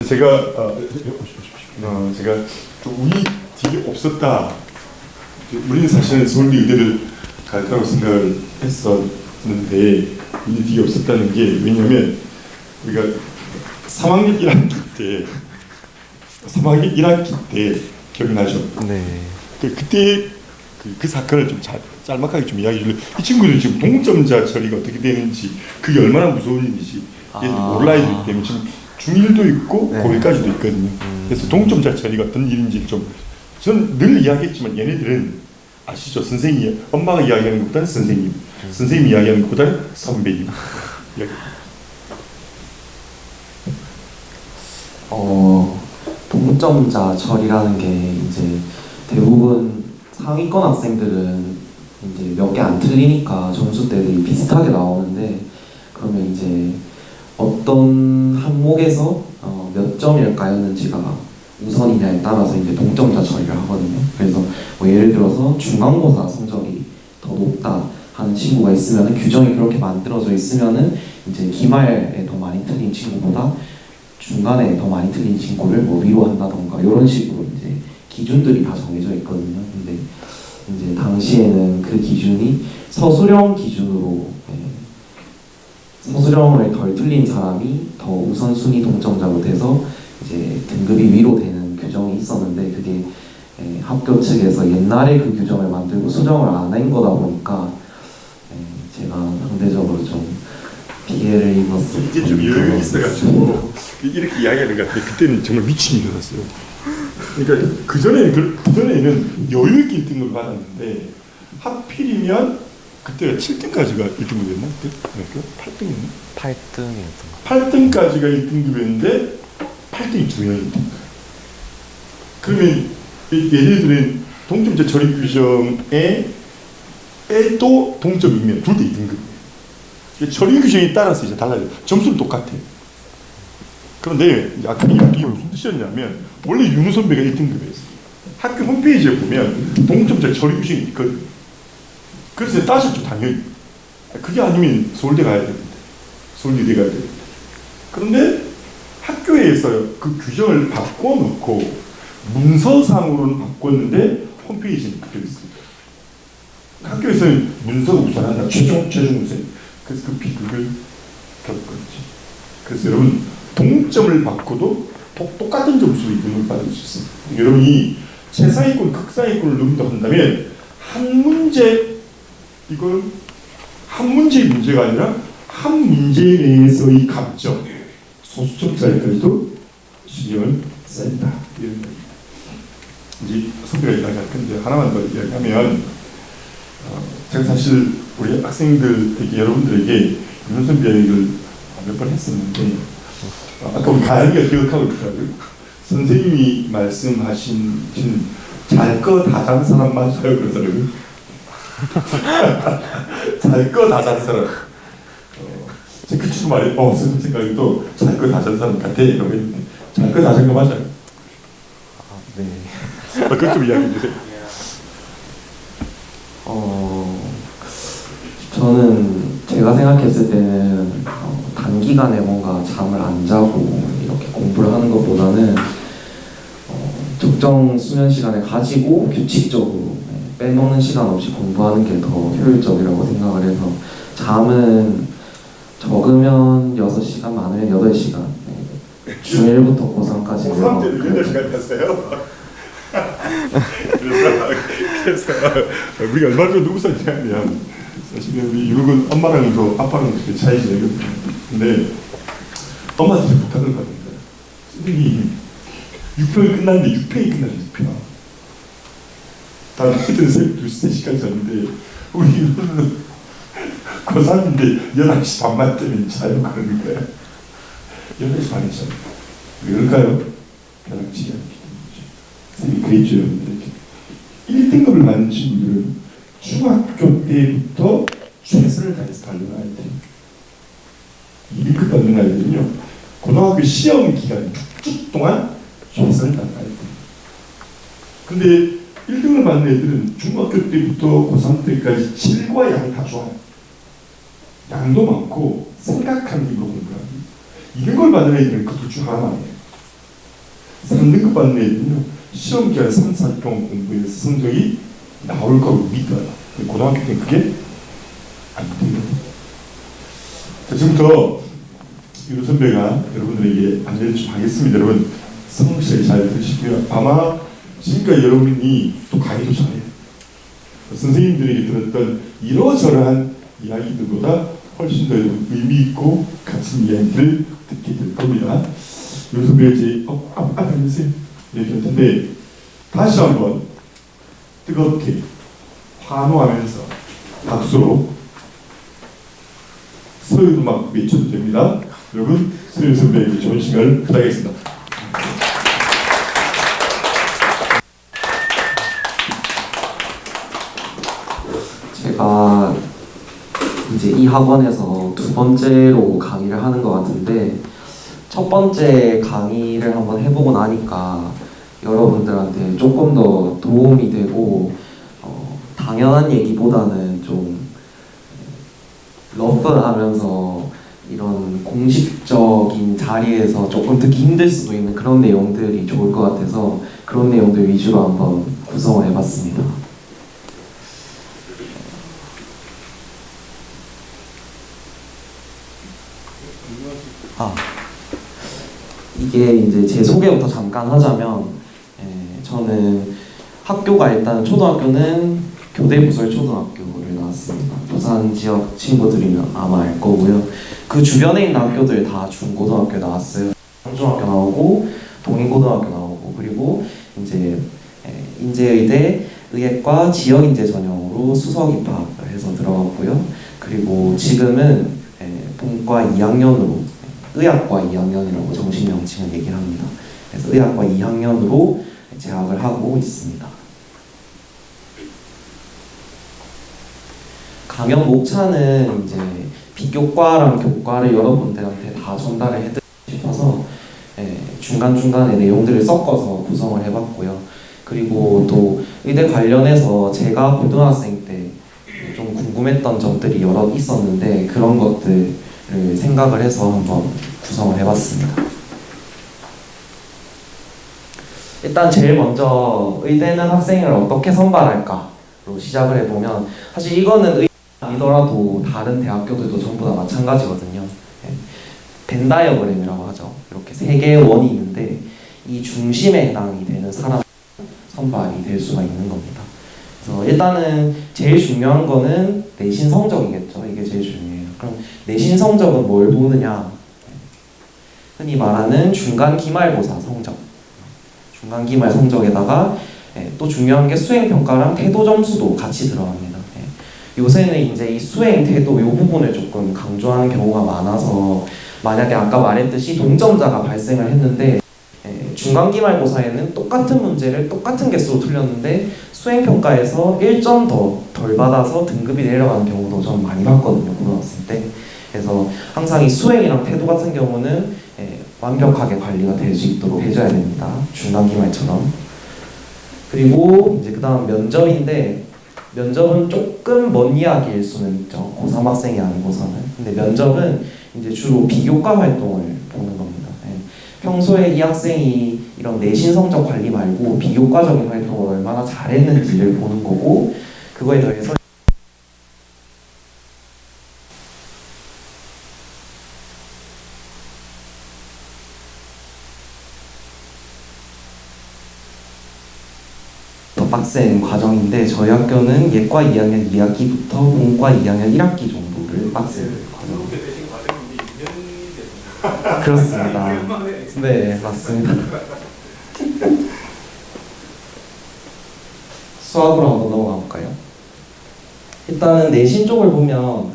제가 제가 좀 운이 되게 없었다. 우리는 사실은 서울대 의대를 갈 거라고 생각을 했었는데 운이 되게 없었다는 게 왜냐하면 우리가 3학년 1학기 때 기억나죠? 네. 그때 그 사건을 좀 짤막하게 좀 이야기해 줄래? 이 친구들이 지금 동점자 처리가 어떻게 되는지 그게 얼마나 무서운 일인지 얘들 몰라야 되기 때문에 지금 중1도 있고 네. 고1까지도 있거든요. 그래서 동점자 처리가 어떤 일인지 좀 저는 늘 이야기했지만 얘네들은 아시죠? 선생님이 엄마가 이야기하는 것보다는 선생님이 이야기하는 것보다는 선배님 이야기. 동점자 처리라는 게 이제 대부분 상위권 학생들은 이제 몇 개 안 틀리니까 점수대들이 비슷하게 나오는데 그러면 이제 어떤 항목에서 몇 점일까였는지가 우선이냐에 따라서 이제 동점자 처리를 하거든요. 그래서 뭐 예를 들어서 중간고사 성적이 더 높다 하는 친구가 있으면은 규정이 그렇게 만들어져 있으면은 이제 기말에 더 많이 틀린 친구보다 중간에 더 많이 틀린 친구를 뭐 위로한다던가 이런 식으로 이제 기준들이 다 정해져 있거든요. 근데 이제 당시에는 그 기준이 서술형 기준으로 서술형을 덜 틀린 사람이 더 우선순위 동점자로 돼서 이제 등급이 위로되는 규정이 있었는데 그게 학교 측에서 옛날에 그 규정을 만들고 수정을 안 한 거다 보니까 제가 상대적으로 좀 피해를 입었어요. 이제 좀 여유가 있어가지고 이렇게 이야기하는 것 같아요. 그때는 정말 미친이 일어났어요. 그러니까 그전에는 여유 있게 1등급을 받았는데 하필이면 그때가 7등까지가 1등급이었나? 8등이었나? 8등이었던 거. 8등까지가 1등급이었는데 8등이 두 명이 1등급. 그러면 얘네들은 동점자 처리 규정에 또 동점이면 둘 다 2등급. 처리 규정에 따라서 이제 달라져요. 점수는 똑같아요. 그런데 아까 이게 무슨 뜻이었냐면 원래 윤우 선배가 1등급이었어요. 학교 홈페이지에 보면 동점자 처리 규정이 있거든요. 그래서 따졌죠 당연히. 그게 아니면 서울대 가야 됩니다. 서울대 가야 됩니다. 그런데 학교에서 그 규정을 바꿔놓고 문서상으로는 바꿨는데 홈페이지는 그대로 있습니다. 학교에서는 문서가 우선한다. 최종 우선. 그래서 그 비극을 겪었지. 그래서 여러분 동점을 바꿔도 똑같은 점수로 2등을 받을 수 있습니다. 여러분이 최상위권, 극상위권을 넘긴다 한다면 한 문제 이건 한 문제의 문제가 아니라 한 문제 내에서의 감점 소수점짜리까지도 신경을 쓴다. 이런 겁니다. 이제 선배가 이야기할 건데 하나만 더 이야기하면 제가 사실 우리 학생들에게 여러분들에게 윤 선배 이야기를 몇 번 했었는데 아까 우리 가영이가 기억하고 있더라고요. 선생님이 말씀하신 잘 거 다 잔 사람 맞아요 그러더라고요. 잘 거 다 잔 사람. 제가 그 친구 말이 선생님 생각에도 잘 거 다 잔 사람 같아 이러고 했는데 잘 거 다 잔 거 맞아요? 네. 그것 좀 이야기해 주세요. 저는 제가 생각했을 때는 단기간에 뭔가 잠을 안 자고 이렇게 공부를 하는 것보다는 적정 수면 시간을 가지고 규칙적으로 빼놓는 시간 없이 공부하는 게 더 효율적이라고 생각을 해서 잠은 적으면 6시간, 많으면 8시간 중1부터 고3까지 고3 때도 8시간 잤어요? 그래서 우리가 얼마 전에 누구 사냐면 사실은 우리 유록은 엄마랑도 아빠랑 그렇게 차이 지내거든요. 근데 엄마한테 부탁을 받는다. 선생님 6평이 끝났는데 6평이 끝나죠. 6평. 다른 애들은 새벽 2시, 3시까지 잤는데 우리 유록은 고3인데 11시 반만 되면 자요 그러는 거야. 11시 반에 자요. 왜 그럴까요? 가장 지혜롭기 때문이죠. 선생님이 그랬죠. 여러분들. 1등급을 받는 친구들은 중학교 때부터 최선을 다해서 달리는 아이들. 1급 받는 아이들은요. 고등학교 시험 기간 6주 동안 최선을 다하는 아이들. 근데 1등을 받는 애들은 중학교 때부터 고3 때까지 질과 양 다 좋아요. 양도 많고 생각하는 힘으로 공부를 합니다. 이런 걸 받는 애들은 그 둘 중 하나만 해요. 3등급 받는 애들은요 시험 기간 3, 4주 동안 공부해서 성적이 나올 거라고 믿어요. 고등학교 때는 그게 안 돼요. 자, 지금부터 유로 선배가 여러분들에게 안내를 좀 하겠습니다. 여러분 성실히 잘 들으시고요. 아마 지금까지 여러분이 또 강의도 잘해요. 선생님들에게 들었던 이러저러한 이야기들보다 훨씬 더 의미 있고 가치 있는 이야기를 듣게 될 겁니다. 유로 선배가 이제 앉으세요. 이렇게 할 텐데 다시 한번 뜨겁게 환호하면서 박수로 서유도 막 외쳐도 됩니다. 여러분 서유 선배에게 좋은 시간을 부탁하겠습니다. 제가 이제 이 학원에서 두 번째로 강의를 하는 것 같은데 첫 번째 강의를 한번 해보고 나니까 여러분들한테 조금 더 도움이 되고 당연한 얘기보다는 좀 러프하면서 이런 공식적인 자리에서 조금 듣기 힘들 수도 있는 그런 내용들이 좋을 것 같아서 그런 내용들 위주로 한번 구성을 해봤습니다. 이게 이제 제 소개부터 잠깐 하자면, 저는 학교가 일단 초등학교는 교대부설 초등학교를 나왔습니다. 부산 지역 친구들이면 아마 알 거고요. 그 주변에 있는 학교들 다 중고등학교 나왔어요. 중학교 나오고 동인고등학교 나오고 그리고 이제 인제의대 의예과 지역인재 전형으로 수석 입학을 해서 들어갔고요. 그리고 지금은 본과 2학년으로 의학과 2학년이라고 정식 명칭을 얘기를 합니다. 그래서 의학과 2학년으로 재학을 하고 있습니다. 강연 목차는 이제 비교과랑 교과를 여러분들한테 다 전달을 해드리고 싶어서 중간중간에 내용들을 섞어서 구성을 해봤고요. 그리고 또 의대 관련해서 제가 고등학생 때 좀 궁금했던 점들이 여러 있었는데 그런 것들을 생각을 해서 한번 구성을 해봤습니다. 일단 제일 먼저 의대는 학생을 어떻게 선발할까로 시작을 해보면 사실 이거는 의대 아니더라도 다른 대학교들도 전부 다 마찬가지거든요. 벤 다이어그램이라고 하죠. 이렇게 세 개의 원이 있는데 이 중심에 해당이 되는 사람 선발이 될 수가 있는 겁니다. 그래서 일단은 제일 중요한 거는 내신 성적이겠죠. 이게 제일 중요해요. 그럼 내신 성적은 뭘 보느냐? 흔히 말하는 중간 기말고사 성적. 중간 기말 성적에다가 또 중요한 게 수행 평가랑 태도 점수도 같이 들어갑니다. 요새는 이제 이 수행 태도 이 부분을 조금 강조하는 경우가 많아서 만약에 아까 말했듯이 동점자가 발생을 했는데 중간 기말고사에는 똑같은 문제를 똑같은 개수로 틀렸는데 수행평가에서 1점 덜 받아서 등급이 내려가는 경우도 좀 많이 봤거든요, 고등학생 때. 그래서 항상 이 수행이랑 태도 같은 경우는 완벽하게 관리가 될 수 있도록 해줘야 됩니다. 중간 기말처럼. 그리고 이제 그 다음 면접인데 면접은 조금 먼 이야기일 수는 있죠. 고3 학생이 아니고서는. 근데 면접은 이제 주로 비교과 활동을 보는 겁니다. 평소에 이 학생이 이런 내신 성적 관리 말고 비교과적인 활동을 얼마나 잘했는지를 보는 거고 그거에 더해서 더 빡센 과정인데 저희 학교는 예과 2학년 2학기부터 본과 2학년 1학기 정도를 빡센 과정. 그렇습니다. 네, 맞습니다. 수학으로 한번 넘어가 볼까요? 일단은 내신 쪽을 보면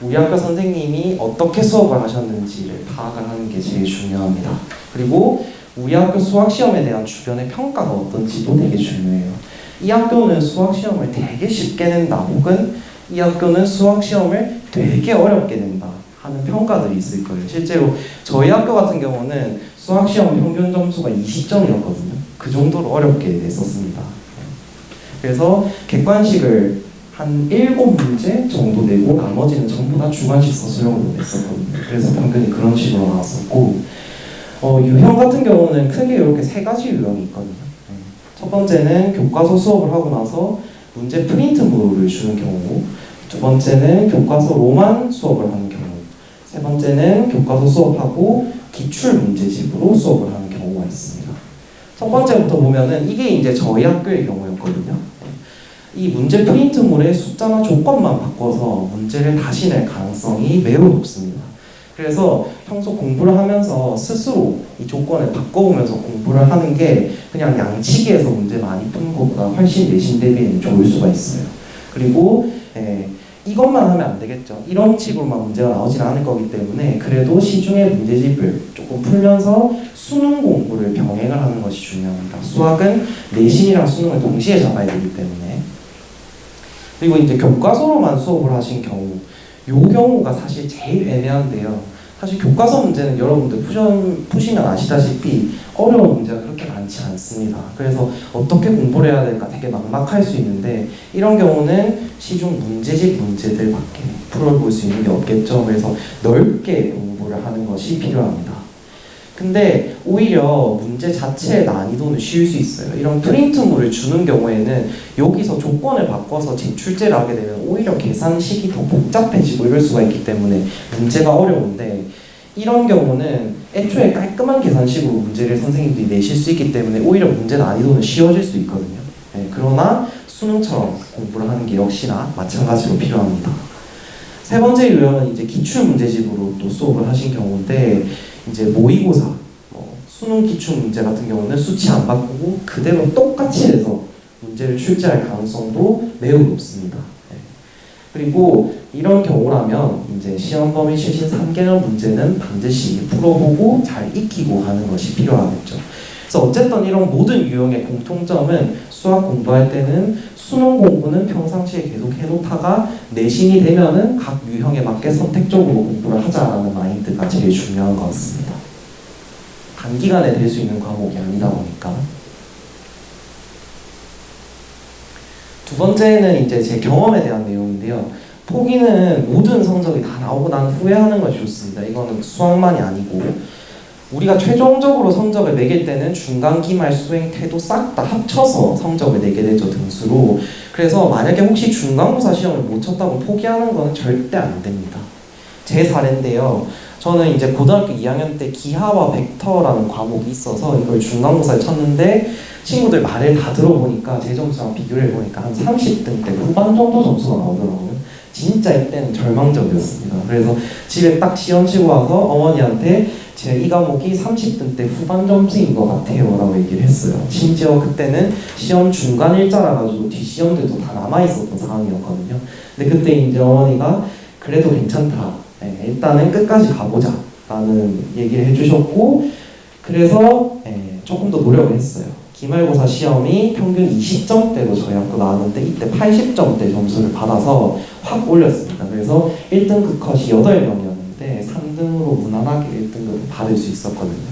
우리 학교 선생님이 어떻게 수업을 하셨는지를 파악을 하는 게 제일 중요합니다. 그리고 우리 학교 수학시험에 대한 주변의 평가가 어떤지도 되게 중요해요. 이 학교는 수학시험을 되게 쉽게 낸다 혹은 이 학교는 수학시험을 되게 어렵게 낸다 하는 평가들이 있을 거예요. 실제로 저희 학교 같은 경우는 수학시험 평균 점수가 20점이었거든요. 그 정도로 어렵게 냈었습니다. 그래서 객관식을 한 7문제 정도 내고 나머지는 전부 다 주관식 서술형으로 냈었거든요. 그래서 평균이 그런 식으로 나왔었고 유형 같은 경우는 크게 이렇게 세 가지 유형이 있거든요. 첫 번째는 교과서 수업을 하고 나서 문제 프린트물을 주는 경우, 두 번째는 교과서로만 수업을 하는 경우, 세 번째는 교과서 수업하고 기출 문제집으로 수업을 하는 경우가 있습니다. 첫 번째부터 보면은 이게 이제 저희 학교의 경우였거든요. 이 문제 프린트물의 숫자나 조건만 바꿔서 문제를 다시 낼 가능성이 매우 높습니다. 그래서 평소 공부를 하면서 스스로 이 조건을 바꿔보면서 공부를 하는 게 그냥 양치기에서 문제 많이 푸는 것보다 훨씬 내신 대비에는 좋을 수가 있어요. 그리고 이것만 하면 안 되겠죠. 이런 식으로만 문제가 나오지는 않을 거기 때문에 그래도 시중의 문제집을 조금 풀면서 수능 공부를 병행을 하는 것이 중요합니다. 수학은 내신이랑 수능을 동시에 잡아야 되기 때문에. 그리고 이제 교과서로만 수업을 하신 경우, 요 경우가 사실 제일 애매한데요. 사실 교과서 문제는 여러분들 푸시면 아시다시피 어려운 문제가 그렇게 많지 않습니다. 그래서 어떻게 공부를 해야 될까 되게 막막할 수 있는데 이런 경우는 시중 문제집 문제들밖에 풀어볼 수 있는 게 없겠죠. 그래서 넓게 공부를 하는 것이 필요합니다. 근데 오히려 문제 자체의 난이도는 쉬울 수 있어요. 이런 프린트물을 주는 경우에는 여기서 조건을 바꿔서 제출제를 하게 되면 오히려 계산식이 더 복잡해지고 이럴 수가 있기 때문에 문제가 어려운데 이런 경우는 애초에 깔끔한 계산식으로 문제를 선생님들이 내실 수 있기 때문에 오히려 문제 난이도는 쉬워질 수 있거든요. 그러나 수능처럼 공부를 하는 게 역시나 마찬가지로 필요합니다. 세 번째 유형은 이제 기출 문제집으로 또 수업을 하신 경우인데 이제 모의고사, 수능 기출 문제 같은 경우는 수치 안 바꾸고 그대로 똑같이 해서 문제를 출제할 가능성도 매우 높습니다. 그리고 이런 경우라면 이제 시험 범위 실신 3개년 문제는 반드시 풀어보고 잘 익히고 하는 것이 필요하겠죠. 그래서 어쨌든 이런 모든 유형의 공통점은 수학 공부할 때는 수능 공부는 평상시에 계속 해놓다가 내신이 되면은 각 유형에 맞게 선택적으로 공부를 하자라는 마인드가 제일 중요한 것 같습니다. 단기간에 될 수 있는 과목이 아니다 보니까. 두 번째는 이제 제 경험에 대한 내용인데요. 포기는 모든 성적이 다 나오고 난 후에 하는 것이 좋습니다. 이거는 수학만이 아니고 우리가 최종적으로 성적을 매길 때는 중간, 기말, 수행, 태도 싹 다 합쳐서 성적을 내게 되죠, 등수로. 그래서 만약에 혹시 중간고사 시험을 못 쳤다고 포기하는 건 절대 안 됩니다. 제 사례인데요. 저는 이제 고등학교 2학년 때 기하와 벡터라는 과목이 있어서 이걸 중간고사에 쳤는데 친구들 말을 다 들어보니까 제 점수랑 비교를 해보니까 한 30등대 후반 정도 점수가 나오더라고요. 진짜 이때는 절망적이었습니다. 그래서 집에 딱 시험 치고 와서 어머니한테 제가 이 과목이 30등대 후반 점수인 것 같아요 라고 얘기를 했어요. 심지어 그때는 시험 중간 일자라 가지고 뒷시험들도 다 남아있었던 상황이었거든요. 근데 그때 이제 어머니가 그래도 괜찮다, 일단은 끝까지 가보자 라는 얘기를 해주셨고, 그래서 조금 더 노력을 했어요. 기말고사 시험이 평균 20점대로 저희 학교 나왔는데 이때 80점대 점수를 받아서 확 올렸습니다. 그래서 1등급 컷이 8명이었는데 3등으로 무난하게 1등급을 받을 수 있었거든요.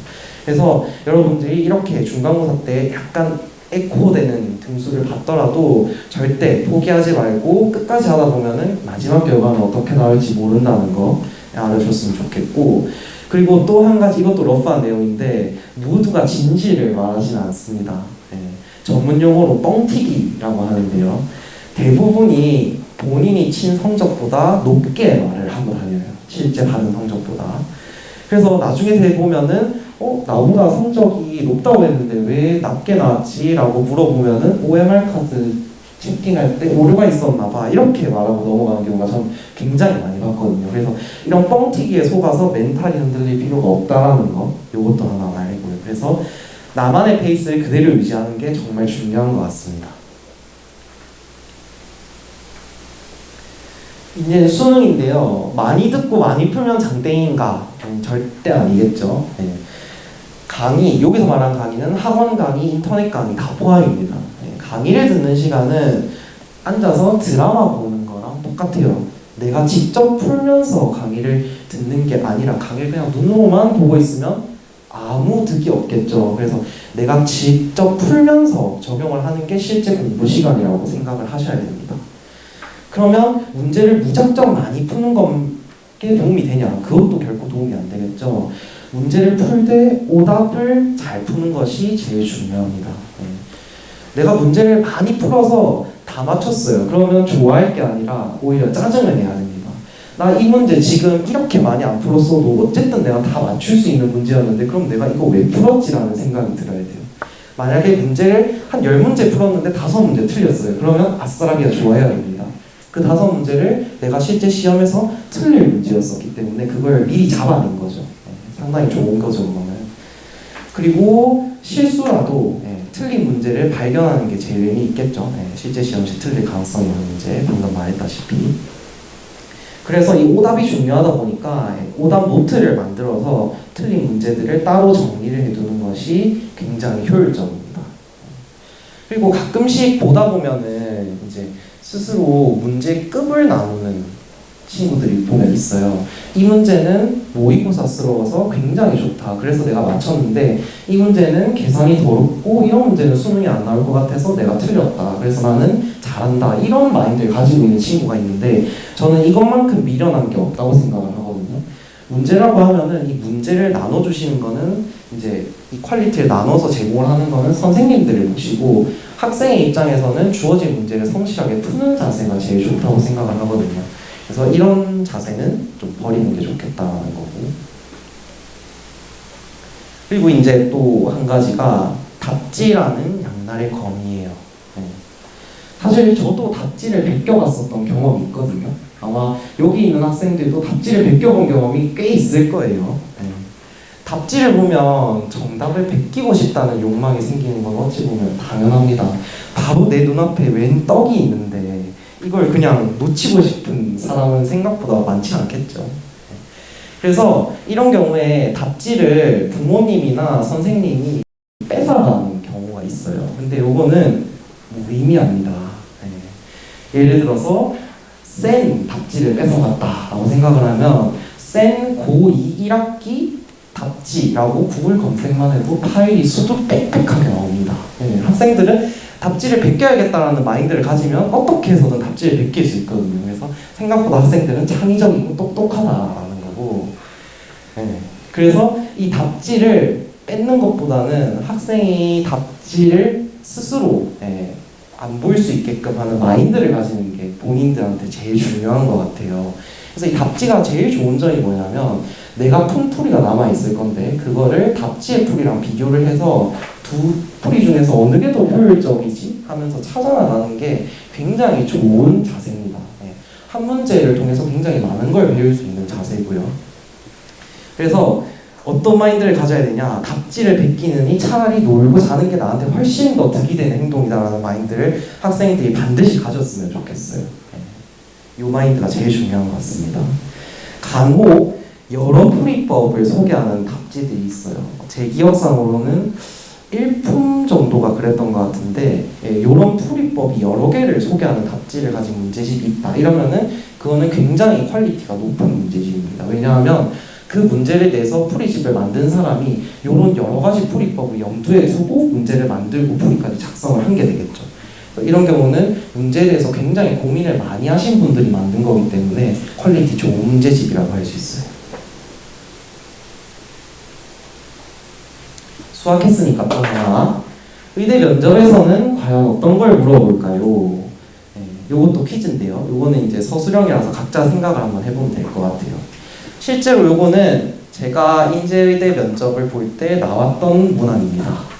그래서 여러분들이 이렇게 중간고사 때 약간 에코되는 등수를 받더라도 절대 포기하지 말고 끝까지 하다 보면은 마지막 결과는 어떻게 나올지 모른다는 거 알아줬으면 좋겠고, 그리고 또 한 가지, 이것도 러프한 내용인데 모두가 진실을 말하지는 않습니다. 전문 용어로 뻥튀기라고 하는데요. 대부분이 본인이 친 성적보다 높게 말을 하고 다녀요. 실제 받은 성적보다. 그래서 나중에 대보면은 나보다 성적이 높다고 했는데 왜 낮게 나왔지? 라고 물어보면은 OMR 카드 채팅할 때 오류가 있었나 봐 이렇게 말하고 넘어가는 경우가 전 굉장히 많이 봤거든요. 그래서 이런 뻥튀기에 속아서 멘탈이 흔들릴 필요가 없다라는 거, 이것도 하나 알고요. 그래서 나만의 페이스를 그대로 유지하는 게 정말 중요한 것 같습니다. 이제 수능인데요. 많이 듣고 많이 풀면 장땡인가? 절대 아니겠죠. 강의, 여기서 말하는 강의는 학원 강의, 인터넷 강의 다 포함입니다. 강의를 듣는 시간은 앉아서 드라마 보는 거랑 똑같아요. 내가 직접 풀면서 강의를 듣는 게 아니라 강의를 그냥 눈으로만 보고 있으면 아무 득이 없겠죠. 그래서 내가 직접 풀면서 적용을 하는 게 실제 공부 시간이라고 생각을 하셔야 됩니다. 그러면 문제를 무작정 많이 푸는 게 도움이 되냐? 그것도 결코 도움이 안 되겠죠. 문제를 풀 때 오답을 잘 푸는 것이 제일 중요합니다. 내가 문제를 많이 풀어서 다 맞췄어요. 그러면 좋아할 게 아니라 오히려 짜증을 내야 됩니다. 나 이 문제 지금 이렇게 많이 안 풀었어도 어쨌든 내가 다 맞출 수 있는 문제였는데 그럼 내가 이거 왜 풀었지라는 생각이 들어야 돼요. 만약에 문제를 한 10문제 풀었는데 5문제 틀렸어요. 그러면 아싸라비가 좋아해야 됩니다. 그 5문제를 내가 실제 시험에서 틀릴 문제였었기 때문에 그걸 미리 잡아낸 거죠. 상당히 좋은 거죠, 그거는. 그리고 실수라도 틀린 문제를 발견하는 게 제일 의미 있겠죠. 실제 시험 시 틀릴 가능성이 있는 문제, 방금 말했다시피. 그래서 이 오답이 중요하다 보니까 오답 노트를 만들어서 틀린 문제들을 따로 정리를 해두는 것이 굉장히 효율적입니다. 그리고 가끔씩 보다 보면은 이제 스스로 문제급을 나누는 친구들이 보면 있어요. 이 문제는 모의고사스러워서 굉장히 좋다. 그래서 내가 맞췄는데 이 문제는 계산이 더럽고 이런 문제는 수능이 안 나올 것 같아서 내가 틀렸다. 그래서 나는 잘한다. 이런 마인드를 가지고 있는 친구가 있는데 저는 이것만큼 미련한 게 없다고 생각을 하거든요. 문제라고 하면은 이 문제를 나눠주시는 거는 이제 이 퀄리티를 나눠서 제공을 하는 거는 선생님들을 모시고 학생의 입장에서는 주어진 문제를 성실하게 푸는 자세가 제일 좋다고 생각을 하거든요. 그래서 이런 자세는 좀 버리는 게 좋겠다는 거고. 그리고 이제 또 한 가지가 답지라는 양날의 검이에요. 사실 저도 답지를 베껴갔었던 경험이 있거든요. 아마 여기 있는 학생들도 답지를 베껴본 경험이 꽤 있을 거예요. 답지를 보면 정답을 베끼고 싶다는 욕망이 생기는 건 어찌 보면 당연합니다. 바로 내 눈앞에 웬 떡이 있는데 이걸 그냥 놓치고 싶은 사람은 생각보다 많지 않겠죠. 그래서 이런 경우에 답지를 부모님이나 선생님이 뺏어가는 경우가 있어요. 근데 요거는 무의미합니다. 예를 들어서 센 답지를 뺏어갔다라고 생각을 하면 센 고2 1학기 답지라고 구글 검색만 해도 파일이 수도 빽빽하게 나옵니다. 학생들은 답지를 베껴야겠다라는 마인드를 가지면 어떻게 해서든 답지를 베낄 수 있거든요. 그래서 생각보다 학생들은 창의적이고 똑똑하다라는 거고. 그래서 이 답지를 뺏는 것보다는 학생이 답지를 스스로 안 보일 수 있게끔 하는 마인드를 가지는 게 본인들한테 제일 중요한 것 같아요. 그래서 이 답지가 제일 좋은 점이 뭐냐면 내가 푼 풀이가 남아있을 건데 그거를 답지의 풀이랑 비교를 해서 두 풀이 중에서 어느 게 더 효율적이지 하면서 찾아나가는 게 굉장히 좋은 자세입니다. 한 문제를 통해서 굉장히 많은 걸 배울 수 있는 자세고요. 그래서 어떤 마인드를 가져야 되냐, 답지를 베끼느니 차라리 놀고 자는 게 나한테 훨씬 더 득이 되는 행동이다라는 마인드를 학생들이 반드시 가졌으면 좋겠어요. 이 마인드가 제일 중요한 것 같습니다. 간혹 여러 풀이법을 소개하는 답지들이 있어요. 제 기억상으로는 1품 정도가 그랬던 것 같은데 이런 풀이법이 여러 개를 소개하는 답지를 가진 문제집이 있다. 이러면은 그거는 굉장히 퀄리티가 높은 문제집입니다. 왜냐하면 그 문제를 내서 풀이집을 만든 사람이 이런 여러 가지 풀이법을 염두에 두고 문제를 만들고 풀이까지 작성을 한 게 되겠죠. 이런 경우는 문제에 대해서 굉장히 고민을 많이 하신 분들이 만든 거기 때문에 퀄리티 좋은 문제집이라고 할 수 있어요. 수학했으니까 또 하나. 의대 면접에서는 과연 어떤 걸 물어볼까요? 요것도 퀴즈인데요. 요거는 이제 서술형이라서 각자 생각을 한번 해보면 될 것 같아요. 실제로 요거는 제가 인제의대 면접을 볼 때 나왔던 문항입니다.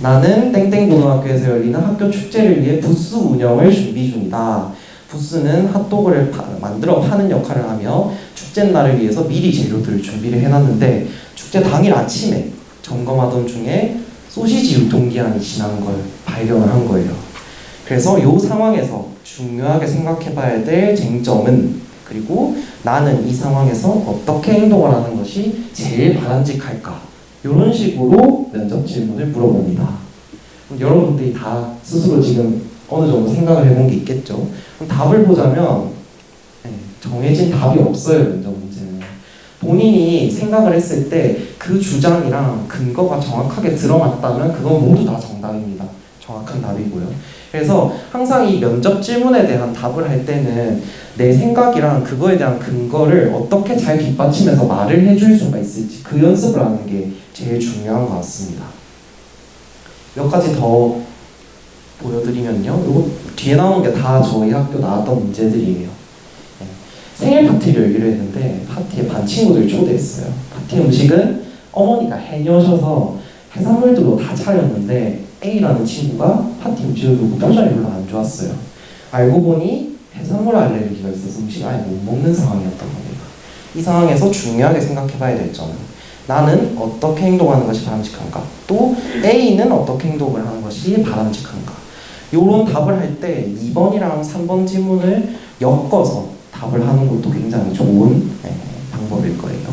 나는 땡땡고등학교에서 열리는 학교 축제를 위해 부스 운영을 준비 중이다. 부스는 핫도그를 만들어 파는 역할을 하며 축제날을 위해서 미리 재료들을 준비를 해놨는데 축제 당일 아침에 점검하던 중에 소시지 유통기한이 지난 걸 발견을 한 거예요. 그래서 이 상황에서 중요하게 생각해봐야 될 쟁점은, 그리고 나는 이 상황에서 어떻게 행동을 하는 것이 제일 바람직할까, 이런 식으로 면접 질문을 물어봅니다. 여러분들이 다 스스로 지금 어느 정도 생각을 해본 게 있겠죠. 그럼 답을 보자면 정해진 답이 없어요. 면접 문제는 본인이 생각을 했을 때 그 주장이랑 근거가 정확하게 들어맞다면 그건 모두 다 정답입니다. 정확한 답이고요. 그래서 항상 이 면접 질문에 대한 답을 할 때는 내 생각이랑 그거에 대한 근거를 어떻게 잘 뒷받침해서 말을 해줄 수가 있을지 그 연습을 하는 게 제일 중요한 것 같습니다. 몇 가지 더 보여드리면요. 이거 뒤에 나오는 게 다 저희 학교 나왔던 문제들이에요. 생일 파티를 열기로 했는데 파티에 반 친구들 초대했어요. 파티 음식은 어머니가 해녀셔서 해산물들로 다 차렸는데 A라는 친구가 파티 음식을 보고 표정이 별로 안 좋았어요. 알고 보니 해산물 알레르기가 있어서 음식 아예 못 먹는 상황이었던 겁니다. 이 상황에서 중요하게 생각해봐야 될 점은 나는 어떻게 행동하는 것이 바람직한가? 또 A는 어떻게 행동을 하는 것이 바람직한가? 이런 답을 할 때 2번이랑 3번 지문을 엮어서 답을 하는 것도 굉장히 좋은 방법일 거예요.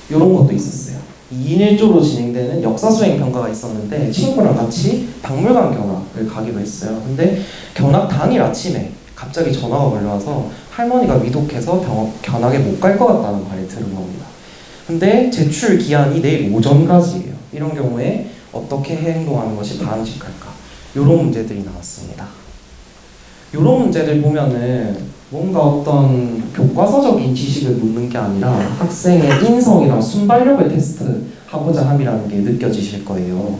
이런 것도 있었어요. 2인 1조로 진행되는 역사수행 평가가 있었는데 친구랑 같이 박물관 견학을 가기로 했어요. 근데 견학 당일 아침에 갑자기 전화가 걸려와서 할머니가 위독해서 견학에 못 갈 것 같다는 말을 들은 겁니다. 근데 제출 기한이 내일 오전까지예요. 이런 경우에 어떻게 행동하는 것이 바람직할까? 이런 문제들이 나왔습니다. 이런 문제들 보면은 뭔가 어떤 교과서적인 지식을 묻는 게 아니라 학생의 인성이랑 순발력을 테스트하고자 함이라는 게 느껴지실 거예요.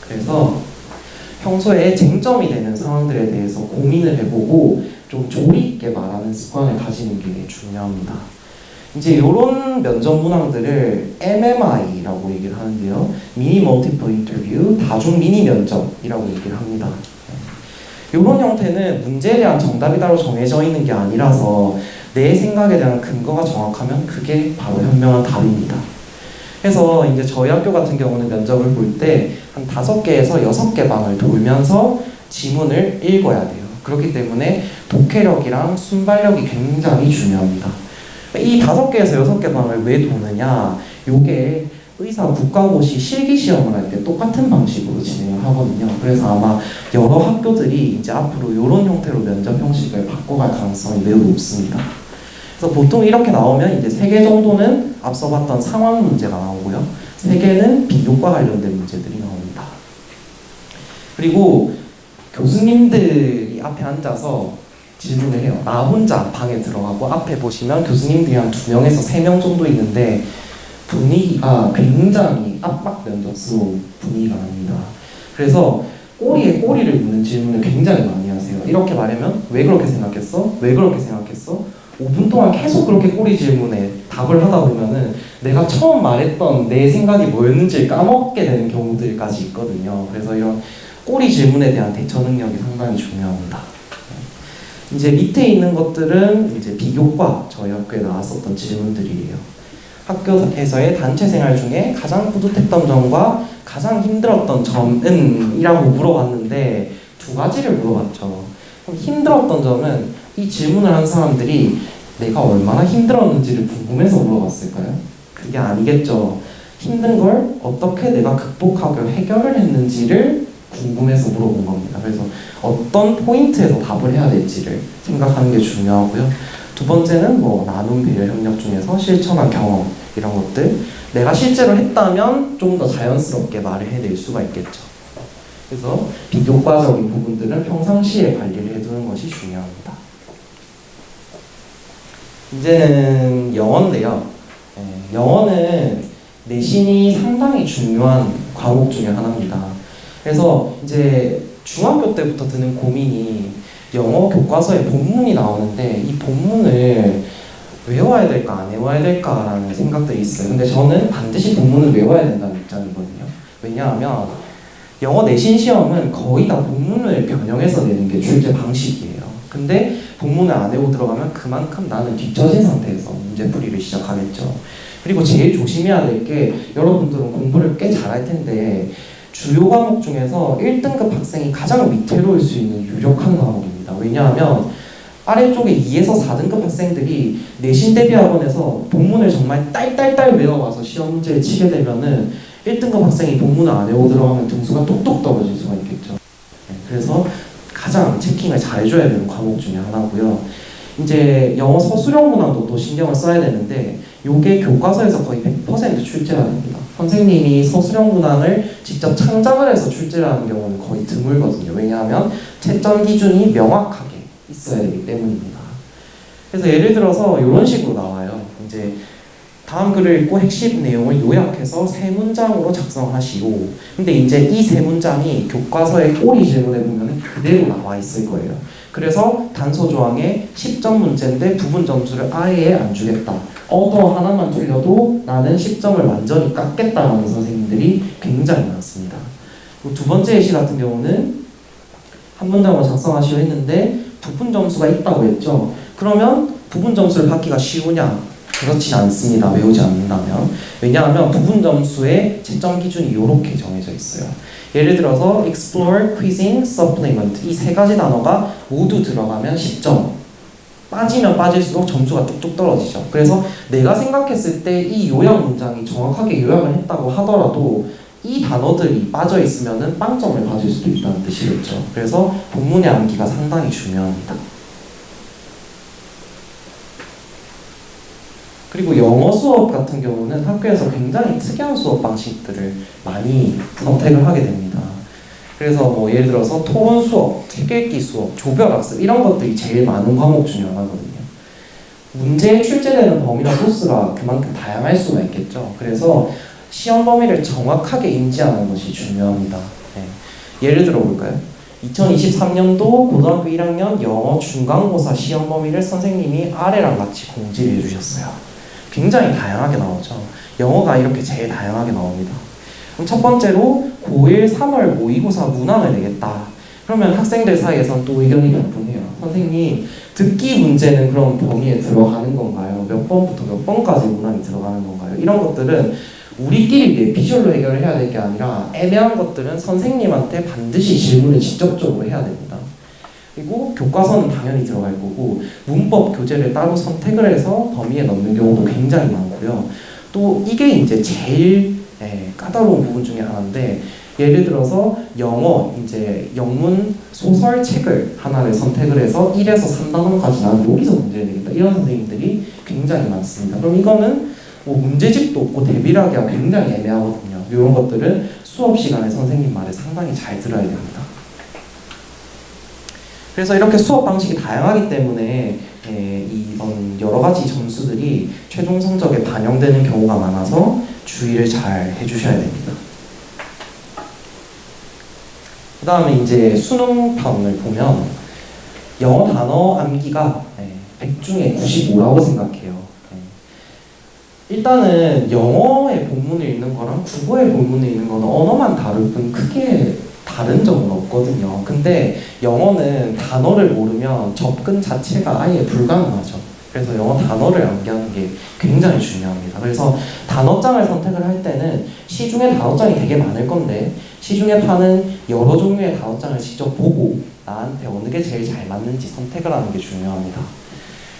그래서 평소에 쟁점이 되는 상황들에 대해서 고민을 해보고 좀 조리 있게 말하는 습관을 가지는 게 중요합니다. 이제 이런 면접 문항들을 MMI라고 얘기를 하는데요. 미니 멀티플 인터뷰, 다중 미니 면접이라고 얘기를 합니다. 이런 형태는 문제에 대한 정답이 따로 정해져 있는 게 아니라서 내 생각에 대한 근거가 정확하면 그게 바로 현명한 답입니다. 그래서 이제 저희 학교 같은 경우는 면접을 볼 때 한 5개에서 6개 방을 돌면서 지문을 읽어야 돼요. 그렇기 때문에 독해력이랑 순발력이 굉장히 중요합니다. 이 5개에서 6개 방을 왜 도느냐? 요게 의사 국가고시 실기시험을 할 때 똑같은 방식으로 진행을 하거든요. 그래서 아마 여러 학교들이 이제 앞으로 이런 형태로 면접 형식을 바꿔갈 가능성이 매우 높습니다. 그래서 보통 이렇게 나오면 이제 3개 정도는 앞서 봤던 상황 문제가 나오고요. 3개는 비교과 관련된 문제들이 나옵니다. 그리고 교수님들이 앞에 앉아서 질문을 해요. 나 혼자 방에 들어가고 앞에 보시면 교수님들이 한 2명에서 3명 정도 있는데 분위기가 굉장히 압박 면접스러운 분위기가 납니다. 그래서 꼬리에 꼬리를 묻는 질문을 굉장히 많이 하세요. 이렇게 말하면 왜 그렇게 생각했어? 왜 그렇게 생각했어? 5분 동안 계속 그렇게 꼬리 질문에 답을 하다 보면은 내가 처음 말했던 내 생각이 뭐였는지 까먹게 되는 경우들까지 있거든요. 그래서 이런 꼬리 질문에 대한 대처 능력이 상당히 중요합니다. 이제 밑에 있는 것들은 이제 비교과 저희 학교에 나왔었던 질문들이에요. 학교에서의 단체 생활 중에 가장 뿌듯했던 점과 가장 힘들었던 점은? 이라고 물어봤는데 2가지를 물어봤죠. 그럼 힘들었던 점은 이 질문을 한 사람들이 내가 얼마나 힘들었는지를 궁금해서 물어봤을까요? 그게 아니겠죠. 힘든 걸 어떻게 내가 극복하고 해결을 했는지를 궁금해서 물어본 겁니다. 그래서 어떤 포인트에서 답을 해야 될지를 생각하는 게 중요하고요. 2번째는 뭐 나눔 배려 협력 중에서 실천한 경험 이런 것들 내가 실제로 했다면 좀 더 자연스럽게 말을 해낼 수가 있겠죠. 그래서 비교과적인 부분들은 평상시에 관리를 해두는 것이 중요합니다. 이제는 영어인데요. 영어는 내신이 상당히 중요한 과목 중에 하나입니다. 그래서 이제 중학교 때부터 드는 고민이 영어 교과서에 본문이 나오는데 이 본문을 외워야 될까 안 외워야 될까라는 생각들이 있어요. 근데 저는 반드시 본문을 외워야 된다는 입장이거든요. 왜냐하면 영어 내신 시험은 거의 다 본문을 변형해서 내는 게 출제 방식이에요. 근데 본문을 안 외우고 들어가면 그만큼 나는 뒤처진 상태에서 문제풀이를 시작하겠죠. 그리고 제일 조심해야 될 게 여러분들은 공부를 꽤 잘할 텐데 주요 과목 중에서 1등급 학생이 가장 위태로울 수 있는 유력한 과목입니다. 왜냐하면 아래쪽에 2에서 4등급 학생들이 내신 대비 학원에서 본문을 정말 딸딸딸 외워와서 시험 문제를 치게 되면은 1등급 학생이 본문을 안 외우고 들어가면 등수가 뚝뚝 떨어질 수가 있겠죠. 그래서 가장 체킹을 잘 해줘야 되는 과목 중에 하나고요. 이제 영어 서술형 문항도 또 신경을 써야 되는데 요게 교과서에서 거의 100% 출제가 됩니다. 선생님이 서술형 문항을 직접 창작을 해서 출제를 하는 경우는 거의 드물거든요. 왜냐하면 채점 기준이 명확하게 있어야 되기 때문입니다. 그래서 예를 들어서 이런 식으로 나와요. 이제 다음 글을 읽고 핵심 내용을 요약해서 세 문장으로 작성하시오. 근데 이제 이 세 문장이 교과서의 꼬리 질문에 보면 그대로 나와 있을 거예요. 그래서 단서 조항에 10점 문제인데 부분 점수를 아예 안 주겠다. 얻어 하나만 틀려도 나는 10점을 완전히 깎겠다라는 선생님들이 굉장히 많습니다. 그리고 두 번째 예시 같은 경우는 한 문장으로 작성하시오 했는데 부분 점수가 있다고 했죠. 그러면 부분 점수를 받기가 쉬우냐? 그렇진 않습니다. 외우지 않는다면. 왜냐하면 부분 점수의 채점 기준이 이렇게 정해져 있어요. 예를 들어서 explore, quizzing, supplement 이 세 가지 단어가 모두 들어가면 10점. 빠지면 빠질수록 점수가 뚝뚝 떨어지죠. 그래서 내가 생각했을 때 이 요약 문장이 정확하게 요약을 했다고 하더라도 이 단어들이 빠져 있으면은 빵점을 받을 수도 있다는 뜻이겠죠. 그래서 본문의 암기가 상당히 중요합니다. 그리고 영어 수업 같은 경우는 학교에서 굉장히 특이한 수업 방식들을 많이 선택을 하게 됩니다. 그래서 뭐 예를 들어서 토론 수업, 책 읽기 수업, 조별학습 이런 것들이 제일 많은 과목 중에 하나거든요. 문제에 출제되는 범위나 소스가 그만큼 다양할 수가 있겠죠. 그래서 시험 범위를 정확하게 인지하는 것이 중요합니다. 네. 예를 들어 볼까요? 2023년도 고등학교 1학년 영어 중간고사 시험 범위를 선생님이 아래랑 같이 공지를 해주셨어요. 굉장히 다양하게 나오죠. 영어가 이렇게 제일 다양하게 나옵니다. 그럼 첫 번째로 고1 3월 모의고사 문항을 내겠다. 그러면 학생들 사이에선 또 의견이 분분해요. 선생님, 듣기 문제는 그럼 범위에 들어가는 건가요? 몇 번부터 몇 번까지 문항이 들어가는 건가요? 이런 것들은 우리끼리 비주얼로 해결을 해야 될 게 아니라 애매한 것들은 선생님한테 반드시 질문을 직접적으로 해야 됩니다. 그리고 교과서는 당연히 들어갈 거고 문법 교재를 따로 선택을 해서 범위에 넣는 경우도 굉장히 많고요. 또 이게 이제 제일 까다로운 부분 중에 하나인데 예를 들어서 영어 이제 영문 소설 책을 하나를 선택을 해서 1에서 3단원까지 나는 여기서 문제를 내겠다 이런 선생님들이 굉장히 많습니다. 그럼 이거는 뭐 문제집도 없고 대비를 하기가 굉장히 애매하거든요. 이런 것들은 수업 시간에 선생님 말을 상당히 잘 들어야 됩니다. 그래서 이렇게 수업 방식이 다양하기 때문에 이런 여러 가지 점수들이 최종 성적에 반영되는 경우가 많아서 주의를 잘 해주셔야 됩니다. 그 다음에 이제 수능편을 보면 영어 단어 암기가 100 중에 95라고 생각해요. 일단은 영어의 본문을 읽는 거랑 국어의 본문을 읽는 거는 언어만 다를 뿐 크게 다른 점은 없거든요. 근데 영어는 단어를 모르면 접근 자체가 아예 불가능하죠. 그래서 영어 단어를 암기하는 게 굉장히 중요합니다. 그래서 단어장을 선택을 할 때는 시중에 단어장이 되게 많을 건데 시중에 파는 여러 종류의 단어장을 직접 보고 나한테 어느 게 제일 잘 맞는지 선택을 하는 게 중요합니다.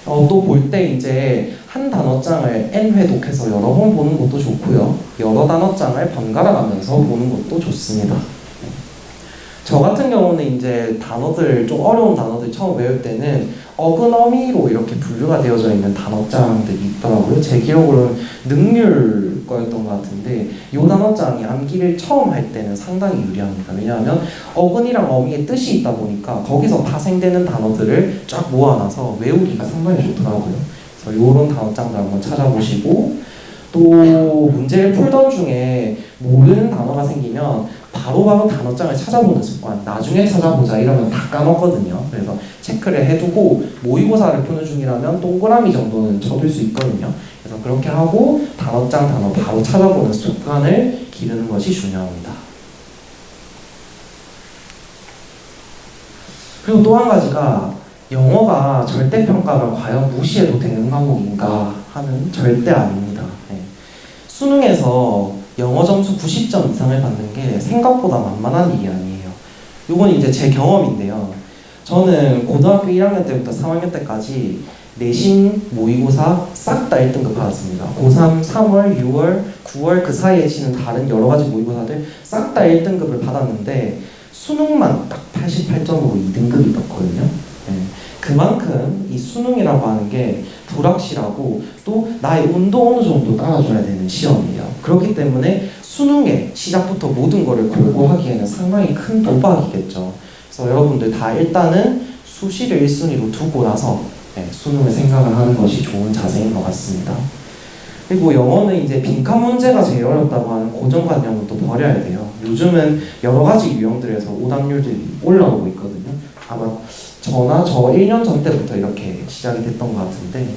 또 볼 때 이제 한 단어장을 N회 독해서 여러 번 보는 것도 좋고요. 여러 단어장을 번갈아 가면서 보는 것도 좋습니다. 저 같은 경우는 이제 단어들, 좀 어려운 단어들 처음 외울 때는 어근어미로 이렇게 분류가 되어져 있는 단어장들이 있더라고요. 제 기록으로는 능률 거였던 것 같은데 이 단어장이 암기를 처음 할 때는 상당히 유리합니다. 왜냐하면 어근이랑 어미의 뜻이 있다 보니까 거기서 파생되는 단어들을 쫙 모아놔서 외우기가 상당히 좋더라고요. 그래서 이런 단어장들 한번 찾아보시고 또 문제를 풀던 중에 모르는 단어가 생기면 바로바로 단어장을 찾아보는 습관, 나중에 찾아보자 이러면 다 까먹거든요. 그래서 체크를 해두고 모의고사를 푸는 중이라면 동그라미 정도는 쳐둘 수 있거든요. 그래서 그렇게 하고 단어장 단어 바로 찾아보는 습관을 기르는 것이 중요합니다. 그리고 또 한 가지가 영어가 절대평가가 과연 무시해도 되는 과목인가 하는 절대 아닙니다. 수능에서 영어 점수 90점 이상을 받는 게 생각보다 만만한 일이 아니에요. 이건 이제 제 경험인데요. 저는 고등학교 1학년 때부터 3학년 때까지 내신 모의고사 싹 다 1등급 받았습니다. 고3, 3월, 6월, 9월 그 사이에 치는 다른 여러 가지 모의고사들 싹 다 1등급을 받았는데 수능만 딱 88점으로 2등급이 떴거든요. 그만큼 이 수능이라고 하는 게 불확실하고 또 나의 운도 어느 정도 따라줘야 되는 시험이에요. 그렇기 때문에 수능에 시작부터 모든 거를 걸고 하기에는 상당히 큰 도박이겠죠. 그래서 여러분들 다 일단은 수시를 1순위로 두고 나서 수능을 생각을 하는 것이 좋은 자세인 것 같습니다. 그리고 영어는 이제 빈칸 문제가 제일 어렵다고 하는 고정관념은 또 버려야 돼요. 요즘은 여러 가지 유형들에서 오답률들이 올라오고 있거든요. 아마 저 1년 전 때부터 이렇게 시작이 됐던 것 같은데,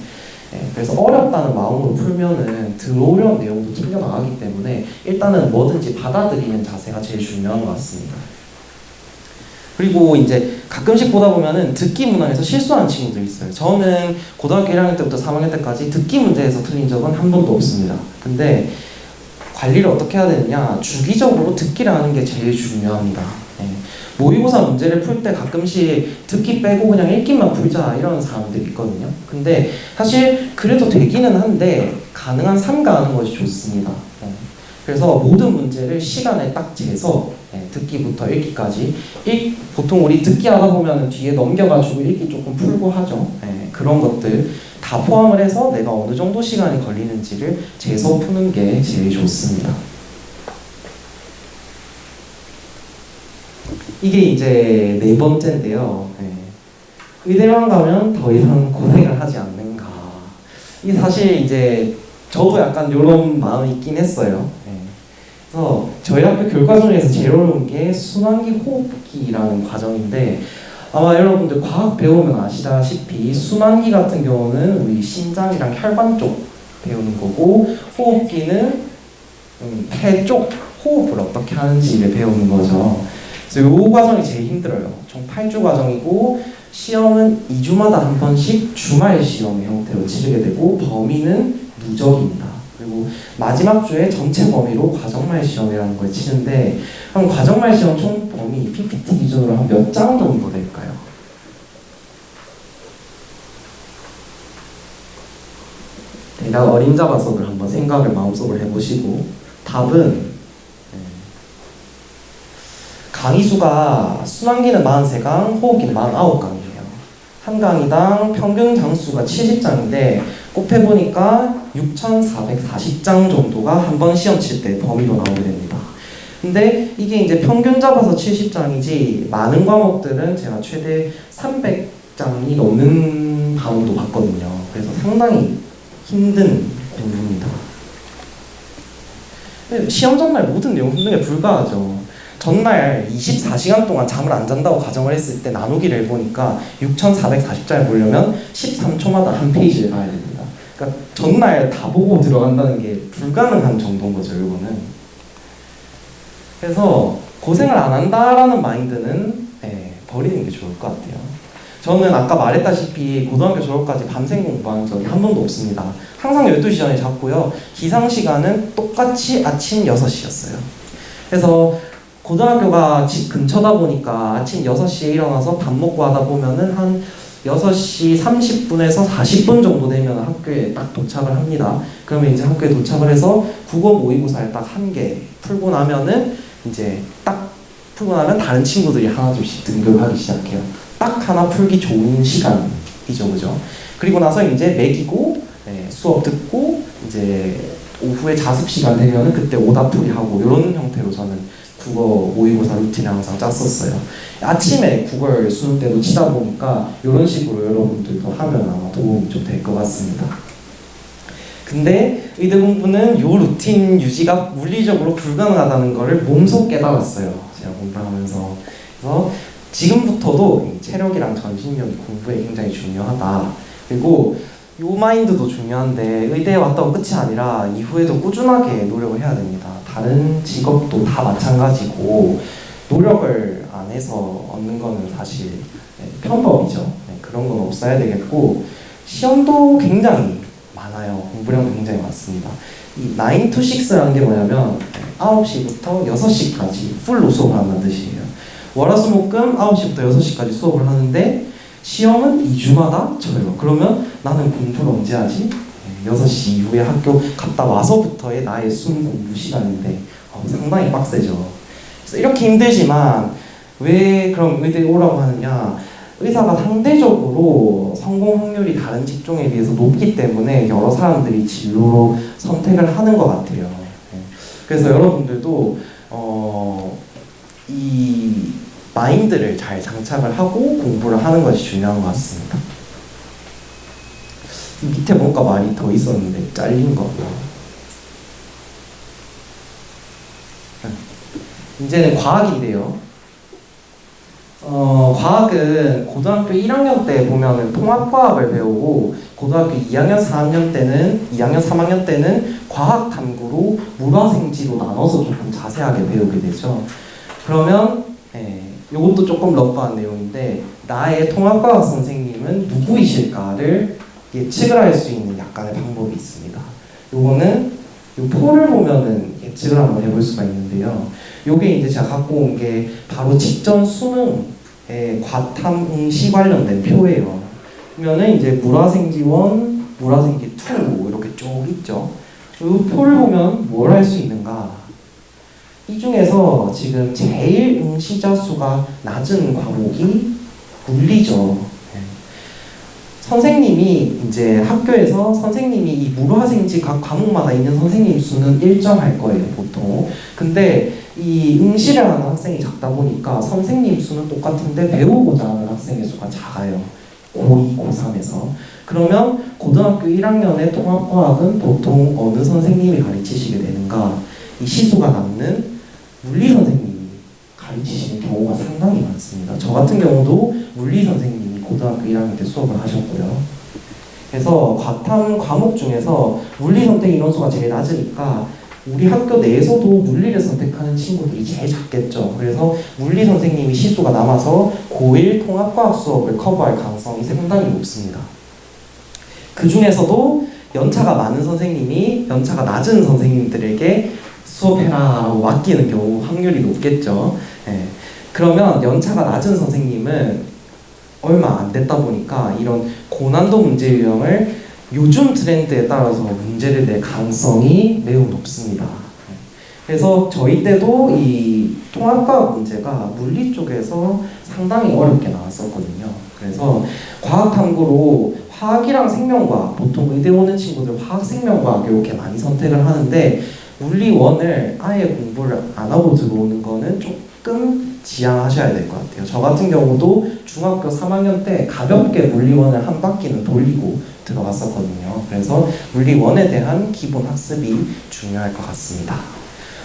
그래서 어렵다는 마음으로 풀면은 들어오려는 내용도 챙겨나가기 때문에 일단은 뭐든지 받아들이는 자세가 제일 중요한 것 같습니다. 그리고 이제 가끔씩 보다 보면은 듣기 문항에서 실수하는 친구들이 있어요. 저는 고등학교 1학년 때부터 3학년 때까지 듣기 문제에서 틀린 적은 한 번도 없습니다. 근데 관리를 어떻게 해야 되느냐, 주기적으로 듣기를 하는 게 제일 중요합니다. 모의고사 문제를 풀 때 가끔씩 듣기 빼고 그냥 읽기만 풀자 이런 사람들이 있거든요. 근데 사실 그래도 되기는 한데 가능한 삼가하는 것이 좋습니다. 그래서 모든 문제를 시간에 딱 재서 듣기부터 읽기까지 보통 우리 듣기 하다 보면 뒤에 넘겨가지고 읽기 조금 풀고 하죠. 그런 것들 다 포함을 해서 내가 어느 정도 시간이 걸리는지를 재서 푸는 게 제일 좋습니다. 이게 이제 4번째인데요. 의대만 가면 더 이상 고생을 하지 않는가. 이게 사실 이제 저도 약간 이런 마음이 있긴 했어요. 그래서 저희 학교 교육과정에서 제일 어려운 게 순환기 호흡기라는 과정인데, 아마 여러분들 과학 배우면 아시다시피 순환기 같은 경우는 우리 심장이랑 혈관 쪽 배우는 거고, 호흡기는 폐 쪽 호흡을 어떻게 하는지를 배우는 거죠. 그래서 이 과정이 제일 힘들어요. 총 8주 과정이고 시험은 2주마다 한 번씩 주말 시험의 형태로 치르게 되고 범위는 누적입니다. 그리고 마지막 주에 전체 범위로 과정말 시험이라는 걸 치는데, 한 과정말 시험 총 범위 PPT 기준으로 한 몇 장 정도 될까요? 대략 어림잡아서를 한번 생각을 마음속으로 해보시고 답은 강의 수가 순환기는 43강, 호흡기는 49강이에요. 한 강의당 평균 장수가 70장인데 곱해보니까 6,440장 정도가 한 번 시험 칠 때 범위로 나오게 됩니다. 근데 이게 이제 평균 잡아서 70장이지 많은 과목들은 제가 최대 300장이 넘는 반응도 봤거든요. 그래서 상당히 힘든 공부입니다. 시험 전날 모든 내용 수능에 불과하죠. 전날 24시간 동안 잠을 안 잔다고 가정을 했을 때 나누기를 해보니까 6,440장을 보려면 13초마다 한 페이지를 봐야 됩니다. 그러니까 전날 다 보고 들어간다는 게 불가능한 정도인 거죠, 이거는. 그래서 고생을 안 한다라는 마인드는 버리는 게 좋을 것 같아요. 저는 아까 말했다시피 고등학교 졸업까지 밤샘 공부한 적이 한 번도 없습니다. 항상 12시 전에 잤고요. 기상 시간은 똑같이 아침 6시였어요. 그래서 고등학교가 집 근처다 보니까 아침 6시에 일어나서 밥 먹고 하다 보면은 한 6시 30분에서 40분 정도 되면 학교에 딱 도착을 합니다. 그러면 이제 학교에 도착을 해서 국어 모의고사를 딱 한 개 풀고 나면은 이제 딱 풀고 나면 다른 친구들이 하나 둘씩 등교하기 시작해요. 딱 하나 풀기 좋은 시간이죠, 그죠? 그리고 나서 이제 매기고 수업 듣고 이제 오후에 자습 시간 되면은 그때 오답풀이 하고 이런 형태로 저는 국어 모의고사 루틴을 항상 짰었어요. 아침에 국어를 수능 때도 치다 보니까 이런 식으로 여러분들도 하면 아마 도움이 좀 될 것 같습니다. 근데 의대 공부는 이 루틴 유지가 물리적으로 불가능하다는 것을 몸소 깨달았어요. 제가 공부를 하면서. 그래서 지금부터도 체력이랑 전신력이 공부에 굉장히 중요하다. 그리고 이 마인드도 중요한데 의대에 왔다고 끝이 아니라 이후에도 꾸준하게 노력을 해야 됩니다. 다른 직업도 다 마찬가지고 노력을 안 해서 얻는 거는 사실 편법이죠. 그런 건 없어야 되겠고 시험도 굉장히 많아요. 공부량도 굉장히 많습니다. 이 9 to 6라는 게 뭐냐면 9시부터 6시까지 풀로 수업을 한다는 뜻이에요. 월화수목금 9시부터 6시까지 수업을 하는데 시험은 2주마다 쳐요. 그러면 나는 공부를 언제 하지? 6시 이후에 학교 갔다 와서부터의 나의 순 공부 시간인데 상당히 빡세죠. 그래서 이렇게 힘들지만 왜 그럼 의대에 오라고 하느냐? 의사가 상대적으로 성공 확률이 다른 직종에 비해서 높기 때문에 여러 사람들이 진로로 선택을 하는 것 같아요. 그래서 여러분들도 이 마인드를 잘 장착을 하고 공부를 하는 것이 중요한 것 같습니다. 밑에 뭔가 말이 더 있었는데 잘린 거. 이제는 과학인데요. 과학은 고등학교 1학년 때 보면은 통합과학을 배우고 고등학교 2학년, 2학년, 3학년 때는 과학 탐구로 물화생지로 나눠서 조금 자세하게 배우게 되죠. 그러면 이것도 조금 러프한 내용인데 나의 통합과학 선생님은 누구이실까를 예측을 할 수 있는 약간의 방법이 있습니다. 요거는 요 표를 보면은 예측을 한번 해볼 수가 있는데요. 요게 이제 제가 갖고 온 게 바로 직전 수능의 과탐 응시 관련된 표예요. 그러면은 이제 물화생지1, 물화생지2 이렇게 쭉 있죠. 이 표를 보면 뭘 할 수 있는가? 이 중에서 지금 제일 응시자 수가 낮은 과목이 물리죠. 선생님이 이제 학교에서 선생님이 이 물화생지 각 과목마다 있는 선생님 수는 일정할 거예요, 보통. 근데 이 응시를 하는 학생이 작다 보니까 선생님 수는 똑같은데 배우고자 하는 학생의 수가 작아요. 고2, 고3에서. 그러면 고등학교 1학년의 통합과학은 보통 어느 선생님이 가르치시게 되는가? 이 시수가 남는 물리 선생님이 가르치시는 경우가 상당히 많습니다. 저 같은 경우도 물리 선생님이 고등학교 1학년 때 수업을 하셨고요. 그래서 과탐 과목 중에서 물리 선택 인원수가 제일 낮으니까 우리 학교 내에서도 물리를 선택하는 친구들이 제일 작겠죠. 그래서 물리 선생님이 시수가 남아서 고1 통합과학 수업을 커버할 가능성이 상당히 높습니다. 그 중에서도 연차가 많은 선생님이 연차가 낮은 선생님들에게 수업해라라고 맡기는 경우 확률이 높겠죠. 그러면 연차가 낮은 선생님은 얼마 안 됐다 보니까 이런 고난도 문제 유형을 요즘 트렌드에 따라서 문제를 낼 가능성이 매우 높습니다. 그래서 저희 때도 이 통합과학 문제가 물리 쪽에서 상당히 어렵게 나왔었거든요. 그래서 과학탐구로 화학이랑 생명과학, 보통 의대 오는 친구들 화학생명과학 이렇게 많이 선택을 하는데 물리 1을 아예 공부를 안 하고 들어오는 거는 조금 지양하셔야 될 것 같아요. 저 같은 경우도 중학교 3학년 때 가볍게 물리 1을 한 바퀴는 돌리고 들어갔었거든요. 그래서 물리 1에 대한 기본 학습이 중요할 것 같습니다.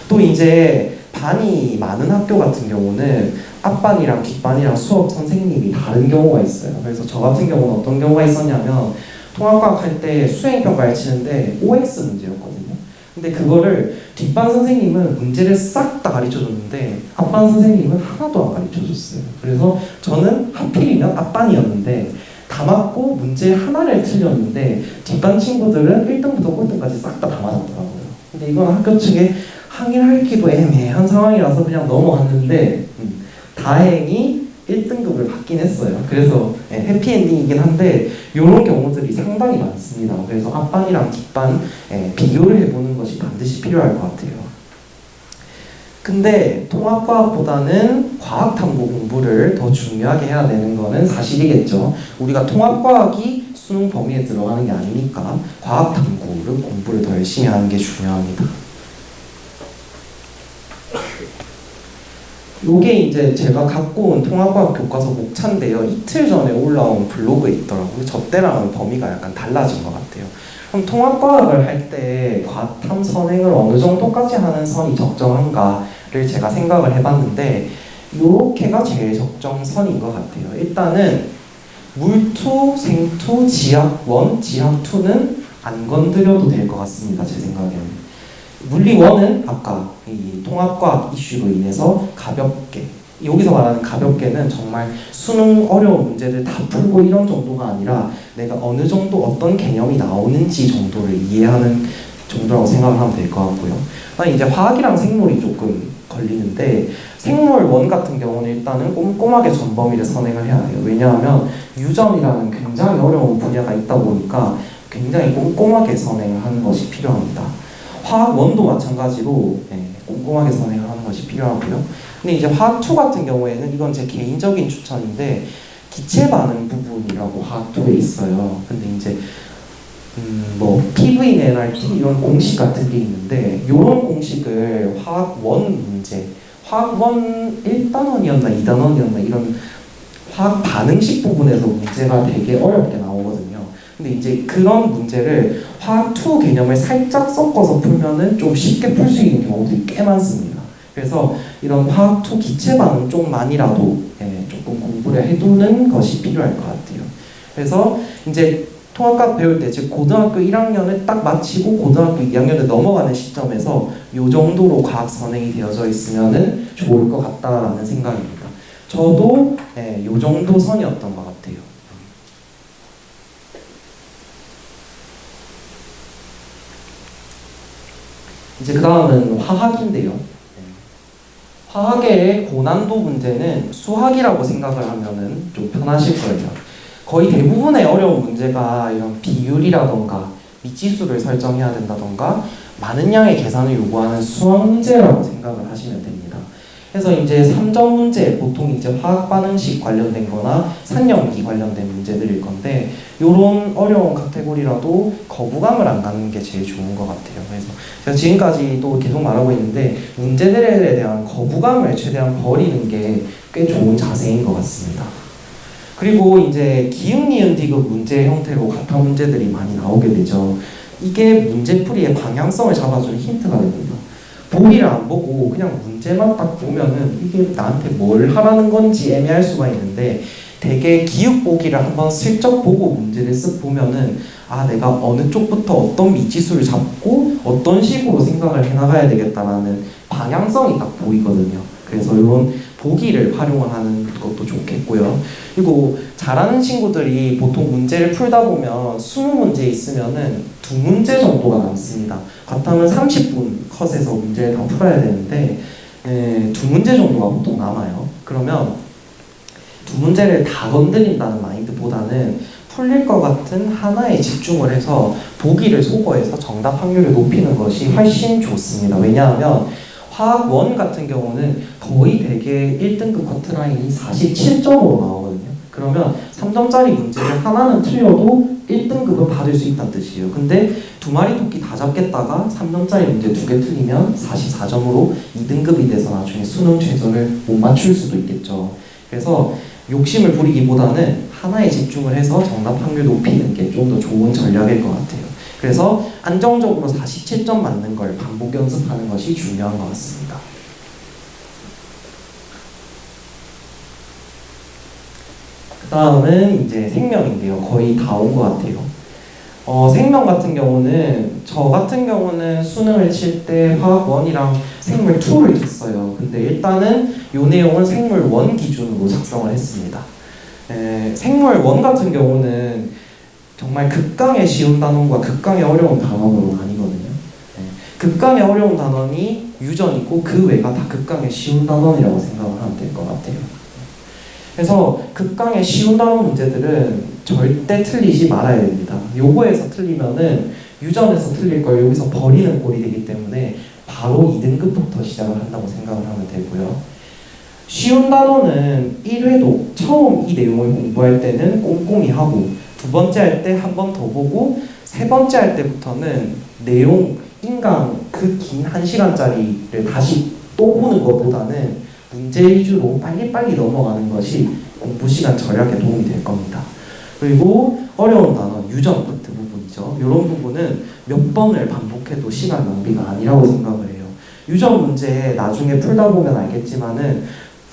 또 이제 반이 많은 학교 같은 경우는 앞반이랑 뒷반이랑 수업 선생님이 다른 경우가 있어요. 그래서 저 같은 경우는 어떤 경우가 있었냐면 통합과학 할 때 수행평가를 치는데 OX 문제였거든요. 근데 그거를 뒷반 선생님은 문제를 싹 다 가르쳐줬는데 앞반 선생님은 하나도 안 가르쳐줬어요. 그래서 저는 하필이면 앞반이었는데 다 맞고 문제 하나를 틀렸는데 뒷반 친구들은 1등부터 꼴등까지 싹 다 맞았더라고요. 근데 이건 학교 측에 항의하기도 애매한 상황이라서 그냥 넘어갔는데 다행히 1등급을 받긴 했어요. 그래서 해피엔딩이긴 한데 이런 경우들이 상당히 많습니다. 그래서 앞반이랑 뒷반 비교를 해보는 것이 반드시 필요할 것 같아요. 근데 통합과학보다는 과학탐구 공부를 더 중요하게 해야 되는 거는 사실이겠죠. 우리가 통합과학이 수능 범위에 들어가는 게 아니니까 과학탐구를 공부를 더 열심히 하는 게 중요합니다. 요게 이제 제가 갖고 온 통합과학 교과서 목차인데요. 이틀 전에 올라온 블로그에 있더라고요. 저 때랑은 범위가 약간 달라진 것 같아요. 그럼 통합과학을 할 때 과탐 선행을 어느 정도까지 하는 선이 적정한가를 제가 생각을 해봤는데 요렇게가 제일 적정선인 것 같아요. 일단은 물2, 생2, 지학1, 지학2는 안 건드려도 될 것 같습니다. 제 생각에는. 물리 1은 아까 이 통합과학 이슈로 인해서 가볍게, 여기서 말하는 가볍게는 정말 수능 어려운 문제를 다 풀고 이런 정도가 아니라 내가 어느 정도 어떤 개념이 나오는지 정도를 이해하는 정도라고 생각을 하면 될 것 같고요. 그다음에 이제 화학이랑 생물이 조금 걸리는데 생물 1 같은 경우는 일단은 꼼꼼하게 전범위를 선행을 해야 돼요. 왜냐하면 유전이라는 굉장히 어려운 분야가 있다 보니까 굉장히 꼼꼼하게 선행을 하는 것이 필요합니다. 화학 1도 마찬가지로 꼼꼼하게 선행을 하는 것이 필요하고요. 근데 이제 화학 2 같은 경우에는 이건 제 개인적인 추천인데 기체 반응 부분이라고 화학2에 있어요. 근데 이제 뭐 PV, NRT 이런 공식 같은 게 있는데 이런 공식을 화학1 문제, 화학1 1단원이었나 2단원이었나 이런 화학 반응식 부분에서 문제가 되게 어렵게 나오거든요. 근데 이제 그런 문제를 화학2 개념을 살짝 섞어서 풀면은 좀 쉽게 풀 수 있는 경우들이 꽤 많습니다. 그래서 이런 화학2 기체 반응 쪽만이라도 조금 공부를 해두는 것이 필요할 것 같아요. 그래서 이제 통합과학 배울 때, 즉 고등학교 1학년을 딱 마치고 고등학교 2학년을 넘어가는 시점에서 이 정도로 과학 선행이 되어져 있으면은 좋을 것 같다라는 생각입니다. 저도 이 정도 선이었던 것 같아요. 이제 그 다음은 화학인데요. 화학의 고난도 문제는 수학이라고 생각을 하면은 좀 편하실 거예요. 거의 대부분의 어려운 문제가 이런 비율이라던가 미지수를 설정해야 된다던가 많은 양의 계산을 요구하는 수학 문제라고 생각을 하시면 됩니다. 그래서 이제 3점 문제, 보통 이제 화학 반응식 관련된 거나 산염기 관련된 문제들일 건데 요런 어려운 카테고리라도 거부감을 안 갖는 게 제일 좋은 것 같아요. 그래서 제가 지금까지도 계속 말하고 있는데 문제들에 대한 거부감을 최대한 버리는 게 꽤 좋은 자세인 것 같습니다. 그리고 이제 기역, 니은, 디귿 문제 형태로 가타 문제들이 많이 나오게 되죠. 이게 문제풀이의 방향성을 잡아주는 힌트가 됩니다. 보기를 안 보고 그냥 문제만 딱 보면은 이게 나한테 뭘 하라는 건지 애매할 수가 있는데 되게 기역 보기를 한번 슬쩍 보고 문제를 쓱 보면은 아 내가 어느 쪽부터 어떤 미지수를 잡고 어떤 식으로 생각을 해나가야 되겠다라는 방향성이 딱 보이거든요. 그래서 이런 보기를 활용을 하는 것도 좋겠고요. 그리고 잘하는 친구들이 보통 문제를 풀다 보면 20문제 있으면은 2문제 정도가 남습니다. 같으면 30분 컷에서 문제를 다 풀어야 되는데 2문제 정도가 보통 남아요. 그러면 2문제를 다 건드린다는 마인드보다는 풀릴 것 같은 하나에 집중을 해서 보기를 소거해서 정답 확률을 높이는 것이 훨씬 좋습니다. 왜냐하면 화학 1 같은 경우는 거의 대개 1등급 커트라인이 47점으로 나오거든요. 그러면 3점짜리 문제를 하나는 틀려도 1등급은 받을 수 있다는 뜻이에요. 근데 2마리 토끼 다 잡겠다가 3점짜리 문제 2개 틀리면 44점으로 2등급이 돼서 나중에 수능 최저를 못 맞출 수도 있겠죠. 그래서 욕심을 부리기보다는 하나에 집중을 해서 정답 확률 높이는 게 좀 더 좋은 전략일 것 같아요. 그래서 안정적으로 47점 맞는 걸 반복 연습하는 것이 중요한 것 같습니다. 그 다음은 이제 생명인데요. 거의 다 온 것 같아요. 생명 같은 경우는 저 같은 경우는 수능을 칠 때 화학 1이랑 생물 2를 쳤어요. 근데 일단은 이 내용은 생물 1 기준으로 작성을 했습니다. 생물 1 같은 경우는 정말 극강의 쉬운 단원과 극강의 어려운 단원으로 나뉘거든요. 극강의 어려운 단원이 유전이고 그 외가 다 극강의 쉬운 단원이라고 생각을 하면 될 것 같아요. 그래서 극강의 쉬운 단원 문제들은 절대 틀리지 말아야 됩니다. 요거에서 틀리면은 유전에서 틀릴 걸 여기서 버리는 꼴이 되기 때문에 바로 2등급부터 시작을 한다고 생각을 하면 되고요. 쉬운 단원은 1회도 처음 이 내용을 공부할 때는 꼼꼼히 하고 두 번째 할 때 한 번 더 보고 세 번째 할 때부터는 내용, 인강 그 긴 1시간짜리를 다시 또 보는 것보다는 문제 위주로 빨리빨리 넘어가는 것이 공부 시간 절약에 도움이 될 겁니다. 그리고 어려운 단원, 유전 파트 부분이죠. 이런 부분은 몇 번을 반복해도 시간 낭비가 아니라고 생각을 해요. 유전 문제 나중에 풀다 보면 알겠지만은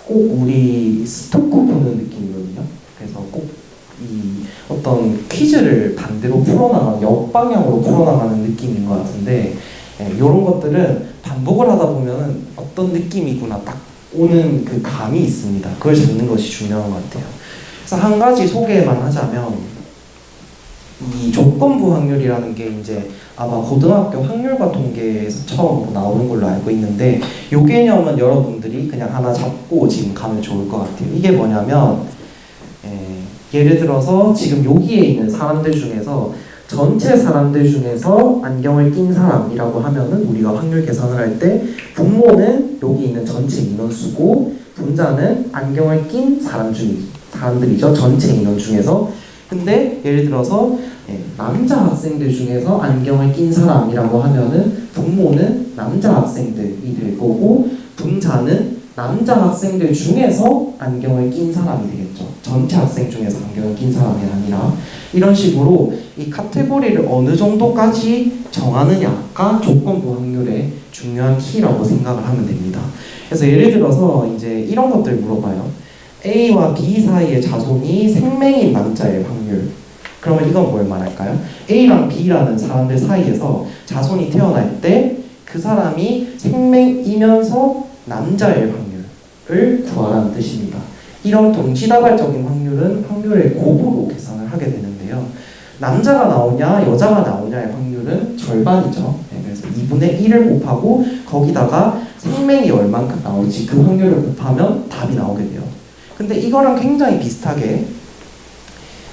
꼭 우리 스토크 푸는 느낌이거든요. 그래서 꼭 이 어떤 퀴즈를 반대로 풀어나가는, 역방향으로 풀어나가는 느낌인 것 같은데 이런 것들은 반복을 하다 보면 어떤 느낌이구나 딱 오는 그 감이 있습니다. 그걸 잡는 것이 중요한 것 같아요. 그래서 한 가지 소개만 하자면 이 조건부 확률이라는 게 이제 아마 고등학교 확률과 통계에서 처음 나오는 걸로 알고 있는데 이 개념은 여러분들이 그냥 하나 잡고 지금 가면 좋을 것 같아요. 이게 뭐냐면 예를 들어서 지금 여기에 있는 사람들 중에서 전체 사람들 중에서 안경을 낀 사람이라고 하면은 우리가 확률 계산을 할 때 분모는 여기 있는 전체 인원수고 분자는 안경을 낀 사람 중이기 사람들이죠. 전체 인원 중에서. 근데 예를 들어서 남자 학생들 중에서 안경을 낀 사람이라고 하면은 분모는 남자 학생들이 될 거고 분자는 남자 학생들 중에서 안경을 낀 사람이 되겠죠. 전체 학생 중에서 안경을 낀 사람이 아니라 이런 식으로 이 카테고리를 어느 정도까지 정하느냐가 조건부 확률의 중요한 키라고 생각을 하면 됩니다. 그래서 예를 들어서 이제 이런 것들 물어봐요. A와 B 사이의 자손이 생명인 남자의 확률. 그러면 이건 뭘 말할까요? A랑 B라는 사람들 사이에서 자손이 태어날 때 그 사람이 생명이면서 남자일 확률을 구하라는 뜻입니다. 이런 동시다발적인 확률은 확률의 곱으로 계산을 하게 되는데요. 남자가 나오냐 여자가 나오냐의 확률은 절반이죠. 그래서 2분의 1을 곱하고 거기다가 생명이 얼만큼 나올지 그 확률을 곱하면 답이 나오게 돼요. 근데 이거랑 굉장히 비슷하게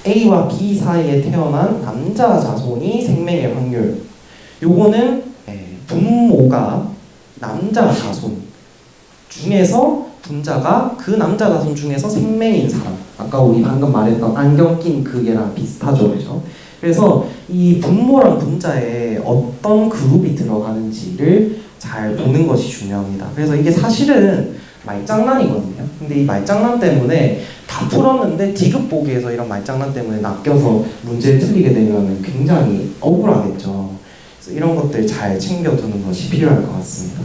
A와 B 사이에 태어난 남자 자손이 생명의 확률, 요거는 분모가 남자 자손 중에서 분자가 그 남자 자손 중에서 생명인 사람, 아까 우리 방금 말했던 안경 낀 그게랑 비슷하죠, 그죠? 그래서 이 분모랑 분자에 어떤 그룹이 들어가는지를 잘 보는 것이 중요합니다. 그래서 이게 사실은 말장난이거든요. 근데 이 말장난 때문에 다 풀었는데 디귿 보기에서 이런 말장난 때문에 낚여서 문제를 틀리게 되면 굉장히 억울하겠죠. 그래서 이런 것들 잘 챙겨두는 것이 필요할 것 같습니다.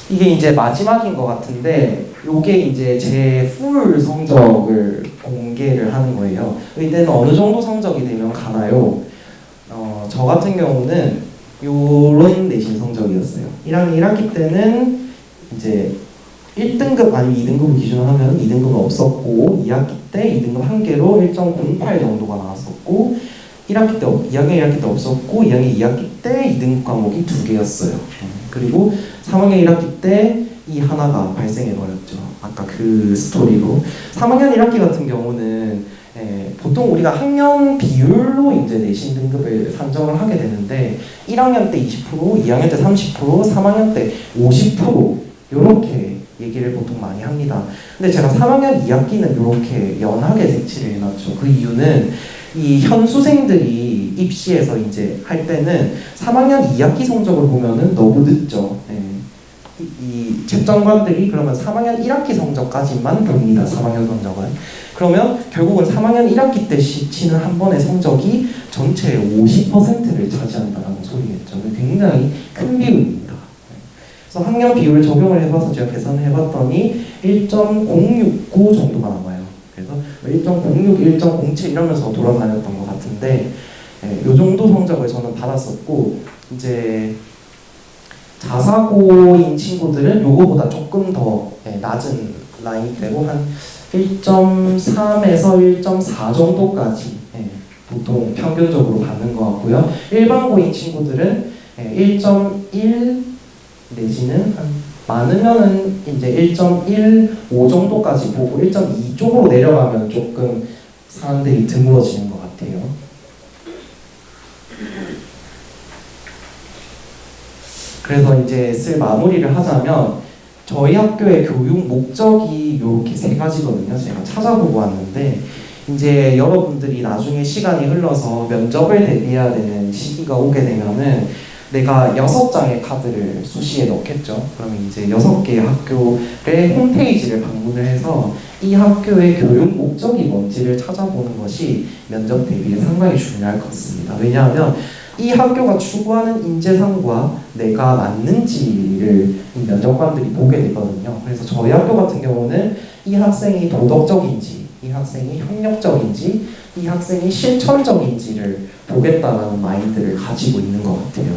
이게 이제 마지막인 것 같은데 요게 이제 제 풀 성적을 공개를 하는 거예요. 의대는 어느 정도 성적이 되면 가나요? 저 같은 경우는 요런 내신 성적이었어요. 1학년 1학기 때는 이제 1등급 아니면 2등급을 기준으로 하면 2등급은 없었고 2학기 때 2등급 1개로 1.08 정도가 나왔었고 1학기 때 2학년 1학기 때 없었고 2학년 2학기 때 2등급 과목이 2개였어요. 그리고 3학년 1학기 때 이 하나가 발생해버렸죠. 아까 그 스토리로. 3학년 1학기 같은 경우는 보통 우리가 학년 비율로 이제 내신 등급을 산정을 하게 되는데 1학년 때 20%, 2학년 때 30%, 3학년 때 50% 이렇게 얘기를 보통 많이 합니다. 근데 제가 3학년 2학기는 이렇게 연하게 색칠을 해놨죠. 그 이유는 이 현수생들이 입시에서 이제 할 때는 3학년 2학기 성적을 보면은 너무 늦죠. 이 채점관들이 그러면 3학년 1학기 성적까지만 봅니다. 3학년 성적은. 그러면 결국은 3학년 1학기 때 치는 한 번의 성적이 전체의 50%를 차지한다는 소리겠죠. 굉장히 큰 비율입니다. 그래서 학년 비율을 적용을 해봐서 제가 계산을 해봤더니 1.069 정도가 나와요. 그래서 1.06, 1.07 이러면서 돌아다녔던 것 같은데 이 정도 성적을 저는 받았었고 이제 자사고인 친구들은 요거보다 조금 더 낮은 라인대로 한 1.3에서 1.4 정도까지 보통 평균적으로 받는 것 같고요. 일반고인 친구들은 1.1 내지는 한 많으면은 이제 1.15 정도까지 보고 1.2 쪽으로 내려가면 조금 사람들이 드물어지는 것 같아요. 그래서 이제 슬 마무리를 하자면 저희 학교의 교육 목적이 이렇게 3가지거든요. 제가 찾아보고 왔는데 이제 여러분들이 나중에 시간이 흘러서 면접을 대비해야 되는 시기가 오게 되면은 내가 6장의 카드를 수시에 넣겠죠. 그러면 이제 6개의 학교의 홈페이지를 방문을 해서 이 학교의 교육 목적이 뭔지를 찾아보는 것이 면접 대비에 상당히 중요할 것 같습니다. 왜냐하면 이 학교가 추구하는 인재상과 내가 맞는지를 이 면접관들이 보게 되거든요. 그래서 저희 학교 같은 경우는 이 학생이 도덕적인지, 이 학생이 협력적인지, 이 학생이 실천적인지를 보겠다라는 마인드를 가지고 있는 것 같아요.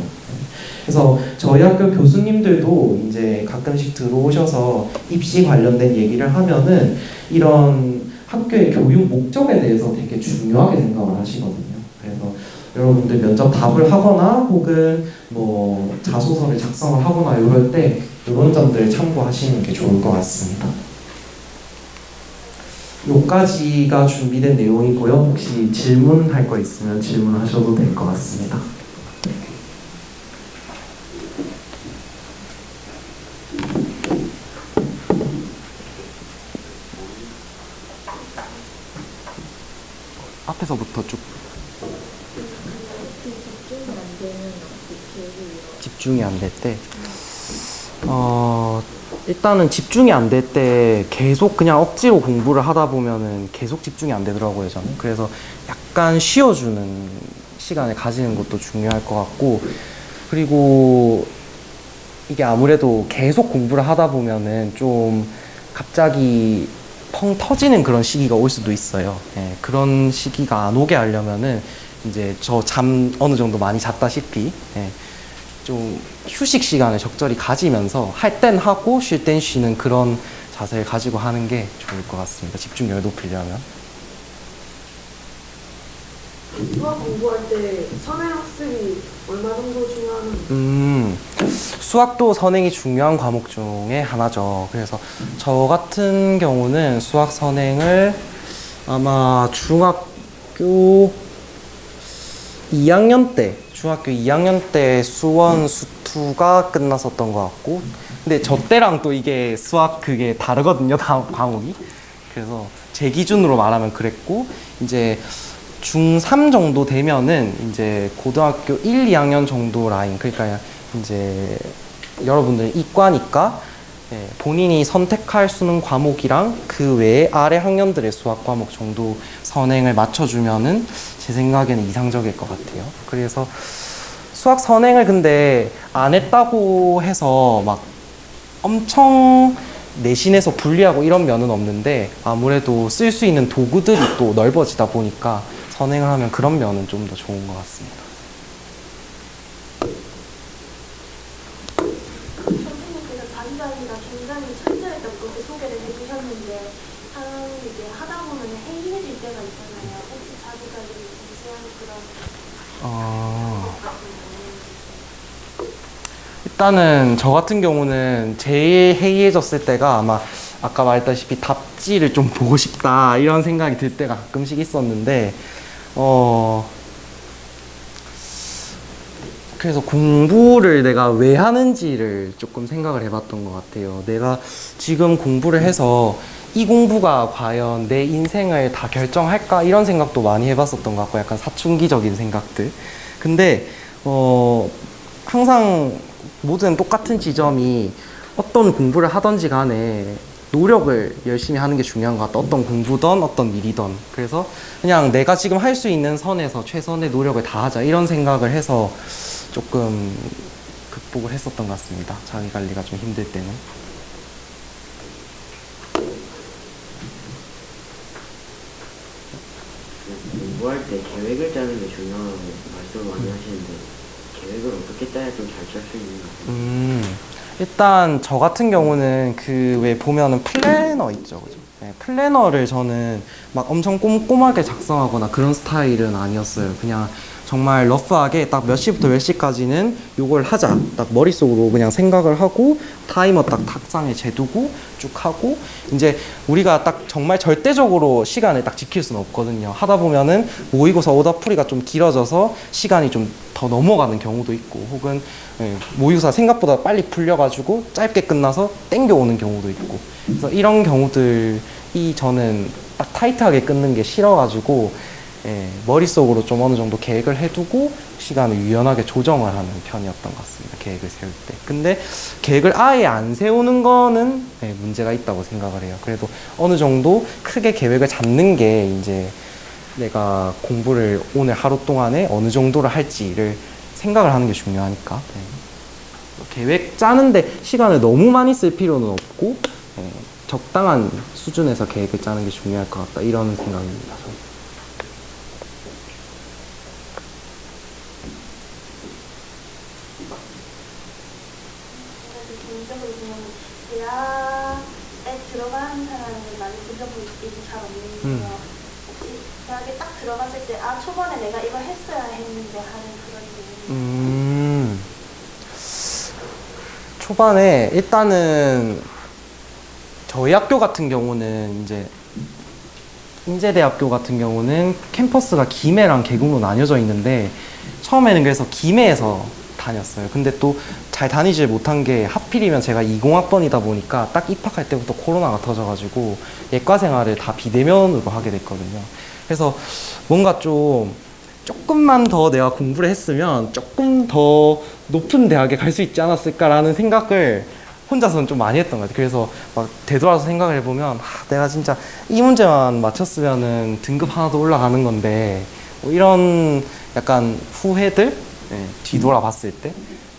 그래서 저희 학교 교수님들도 이제 가끔씩 들어오셔서 입시 관련된 얘기를 하면은 이런 학교의 교육 목적에 대해서 되게 중요하게 생각을 하시거든요. 그래서 여러분들 면접 답을 하거나 혹은 뭐 자소서를 작성을 하거나 이럴 때 이런 점들을 참고하시는 게 좋을 것 같습니다. 요까지가 준비된 내용이고요. 혹시 질문할 거 있으면 질문하셔도 될 것 같습니다. 앞에서부터 쭉 집중이 안 되면 어떻게 해요? 집중이 안 될 때, 일단은 집중이 안 될 때 계속 그냥 억지로 공부를 하다 보면은 계속 집중이 안 되더라고요, 저는. 그래서 약간 쉬어주는 시간을 가지는 것도 중요할 것 같고, 그리고 이게 아무래도 계속 공부를 하다 보면은 좀 갑자기 펑 터지는 그런 시기가 올 수도 있어요. 예, 그런 시기가 안 오게 하려면은 이제 저 잠 어느 정도 많이 잤다시피, 예, 좀 휴식 시간을 적절히 가지면서 할 땐 하고 쉴 땐 쉬는 그런 자세를 가지고 하는 게 좋을 것 같습니다. 집중력을 높이려면. 수학 공부할 때 선행 학습이 얼마 정도 중요하는? 수학도 선행이 중요한 과목 중에 하나죠. 그래서 저 같은 경우는 수학 선행을 아마 중학교 2학년 때 수원, 수투가 끝났었던 것 같고, 근데 저 때랑 또 이게 수학 그게 다르거든요, 다 과목이. 그래서 제 기준으로 말하면 그랬고, 이제 중3 정도 되면은 이제 고등학교 1, 2학년 정도 라인, 그러니까 이제 여러분들 이과니까 본인이 선택할 수 있는 과목이랑 그 외에 아래 학년들의 수학 과목 정도 선행을 맞춰주면은 제 생각에는 이상적일 것 같아요. 그래서 수학 선행을 근데 안 했다고 해서 막 엄청 내신에서 불리하고 이런 면은 없는데, 아무래도 쓸 수 있는 도구들이 또 넓어지다 보니까 선행을 하면 그런 면은 좀 더 좋은 것 같습니다. 선생님께서 자기 관리가 굉장히 철저했다고 그렇게 소개를 해주셨는데, 이제 하다 보면 해이해질 때가 있잖아요. 혹시 자기 관리를 중시하는 그런 것 같은 일단은 저 같은 경우는 제일 해이해졌을 때가 아마 아까 말했다시피 답지를 좀 보고 싶다 이런 생각이 들 때가 가끔씩 있었는데, 그래서 공부를 내가 왜 하는지를 조금 생각을 해봤던 것 같아요. 내가 지금 공부를 해서 이 공부가 과연 내 인생을 다 결정할까 이런 생각도 많이 해봤었던 것 같고, 약간 사춘기적인 생각들. 근데 항상 모든 똑같은 지점이 어떤 공부를 하든지 간에 노력을 열심히 하는 게 중요한 것 같다. 어떤 공부든 어떤 일이든. 그래서 그냥 내가 지금 할 수 있는 선에서 최선의 노력을 다하자 이런 생각을 해서 조금 극복을 했었던 것 같습니다. 자기 관리가 좀 힘들 때는. 공부할 때 계획을 짜는 게 중요하다고 말씀을 많이 하시는데, 계획을 어떻게 짜야 좀 잘 짤 수 있는가요? 일단 저 같은 경우는 그 왜 보면은 플래너 있죠, 그죠? 네, 플래너를 저는 막 엄청 꼼꼼하게 작성하거나 그런 스타일은 아니었어요. 그냥 정말 러프하게 딱 몇 시부터 몇 시까지는 요걸 하자, 딱 머릿속으로 그냥 생각을 하고 타이머 딱 탁상에 재두고 쭉 하고, 이제 우리가 딱 정말 절대적으로 시간을 딱 지킬 수는 없거든요. 하다 보면은 모의고사 오답풀이가 좀 길어져서 시간이 좀 더 넘어가는 경우도 있고, 혹은 모의고사 생각보다 빨리 풀려가지고 짧게 끝나서 땡겨오는 경우도 있고, 그래서 이런 경우들이 저는 딱 타이트하게 끊는 게 싫어가지고 머릿속으로 좀 어느 정도 계획을 해두고 시간을 유연하게 조정을 하는 편이었던 것 같습니다. 계획을 세울 때. 근데 계획을 아예 안 세우는 거는 문제가 있다고 생각을 해요. 그래도 어느 정도 크게 계획을 잡는 게 이제 내가 공부를 오늘 하루 동안에 어느 정도를 할지를 생각을 하는 게 중요하니까. 계획 짜는데 시간을 너무 많이 쓸 필요는 없고 적당한 수준에서 계획을 짜는 게 중요할 것 같다, 이런 생각입니다. 저는. 개인적으로 보면 대학에 들어가는 사람을 많이 들어보기 잘 없는데요. 혹시 대학에 딱 들어갔을 때 초반에 내가 이거 했어야 했는데 하는 그런 게 초반에 일단은 저희 학교 같은 경우는 이제 인제대학교 같은 경우는 캠퍼스가 김해랑 계곡으로 나뉘어져 있는데, 처음에는 그래서 김해에서 다녔어요. 근데 또 잘 다니질 못한 게 하필이면 제가 20학번이다 보니까 딱 입학할 때부터 코로나가 터져가지고 예과 생활을 다 비대면으로 하게 됐거든요. 그래서 뭔가 좀 조금만 더 내가 공부를 했으면 조금 더 높은 대학에 갈 수 있지 않았을까라는 생각을 혼자서는 좀 많이 했던 것 같아요. 그래서 막 되돌아서 생각을 해보면 내가 진짜 이 문제만 맞췄으면은 등급 하나 더 올라가는 건데 뭐 이런 약간 후회들 뒤돌아봤을 때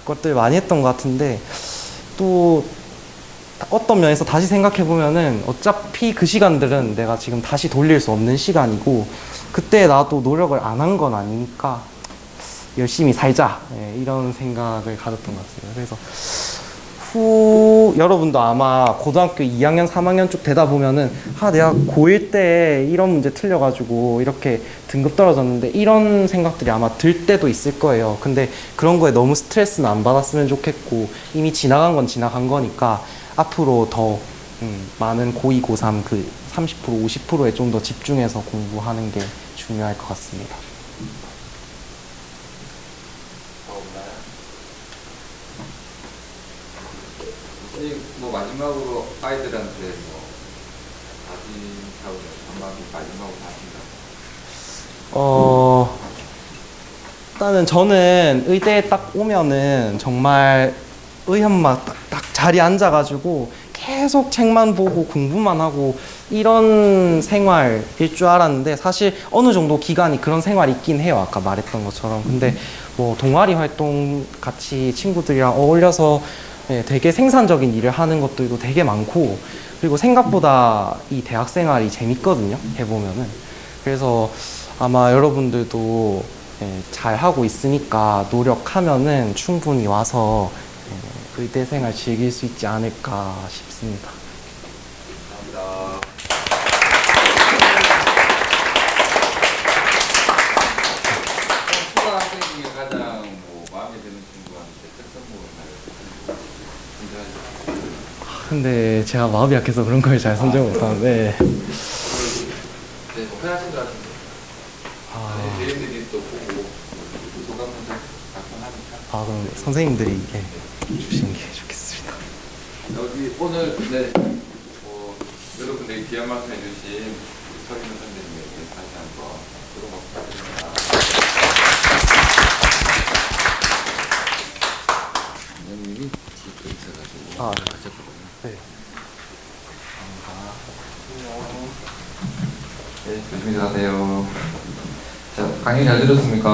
그것들 많이 했던 것 같은데 또 어떤 면에서 다시 생각해보면은 어차피 그 시간들은 내가 지금 다시 돌릴 수 없는 시간이고 그때 나도 노력을 안 한 건 아니니까 열심히 살자 이런 생각을 가졌던 것 같습니다. 그래서 여러분도 아마 고등학교 2학년, 3학년 쭉 되다 보면은 내가 고1 때 이런 문제 틀려가지고 이렇게 등급 떨어졌는데 이런 생각들이 아마 들 때도 있을 거예요. 근데 그런 거에 너무 스트레스는 안 받았으면 좋겠고 이미 지나간 건 지나간 거니까 앞으로 더 많은 고2, 고3 그 30%, 50%에 좀 더 집중해서 공부하는 게 중요할 것 같습니다. 선생님, 뭐 마지막으로 아이들한테 뭐 다짐하고 한마디 마지막으로 하신다고. 일단은 저는 의대에 딱 오면은 정말 의현막 딱 자리에 앉아가지고 계속 책만 보고 공부만 하고 이런 생활일 줄 알았는데 사실 어느 정도 기간이 그런 생활이 있긴 해요. 아까 말했던 것처럼. 근데 뭐 동아리 활동 같이 친구들이랑 어울려서 되게 생산적인 일을 하는 것들도 되게 많고 그리고 생각보다 이 대학 생활이 재밌거든요. 해보면은. 그래서 아마 여러분들도 잘 하고 있으니까 노력하면은 충분히 와서 의대 생활 즐길 수 있지 않을까 싶습니다. 감사합니다. 수강 학생 중에 가장 뭐 마음에 드는 친구한테 특선물을 근데 제가 마음이 약해서 그런 걸 잘 선정을 못하는데 네, 뭐 편하신 것 같은데. 대인들이 또 보고 소감 문제 작성하니까. 그럼 선생님들이 주시는 게 좋겠습니다. 여기 오늘 여러분들이 귀한 말씀 해주신 서인호 선생님에게 다시 한번 들어가 부탁드립니다. 선생님이 직접 있어가지고 하셨거든요. 네. 네, 조심히 가세요. 자, 강의 잘 들었습니까?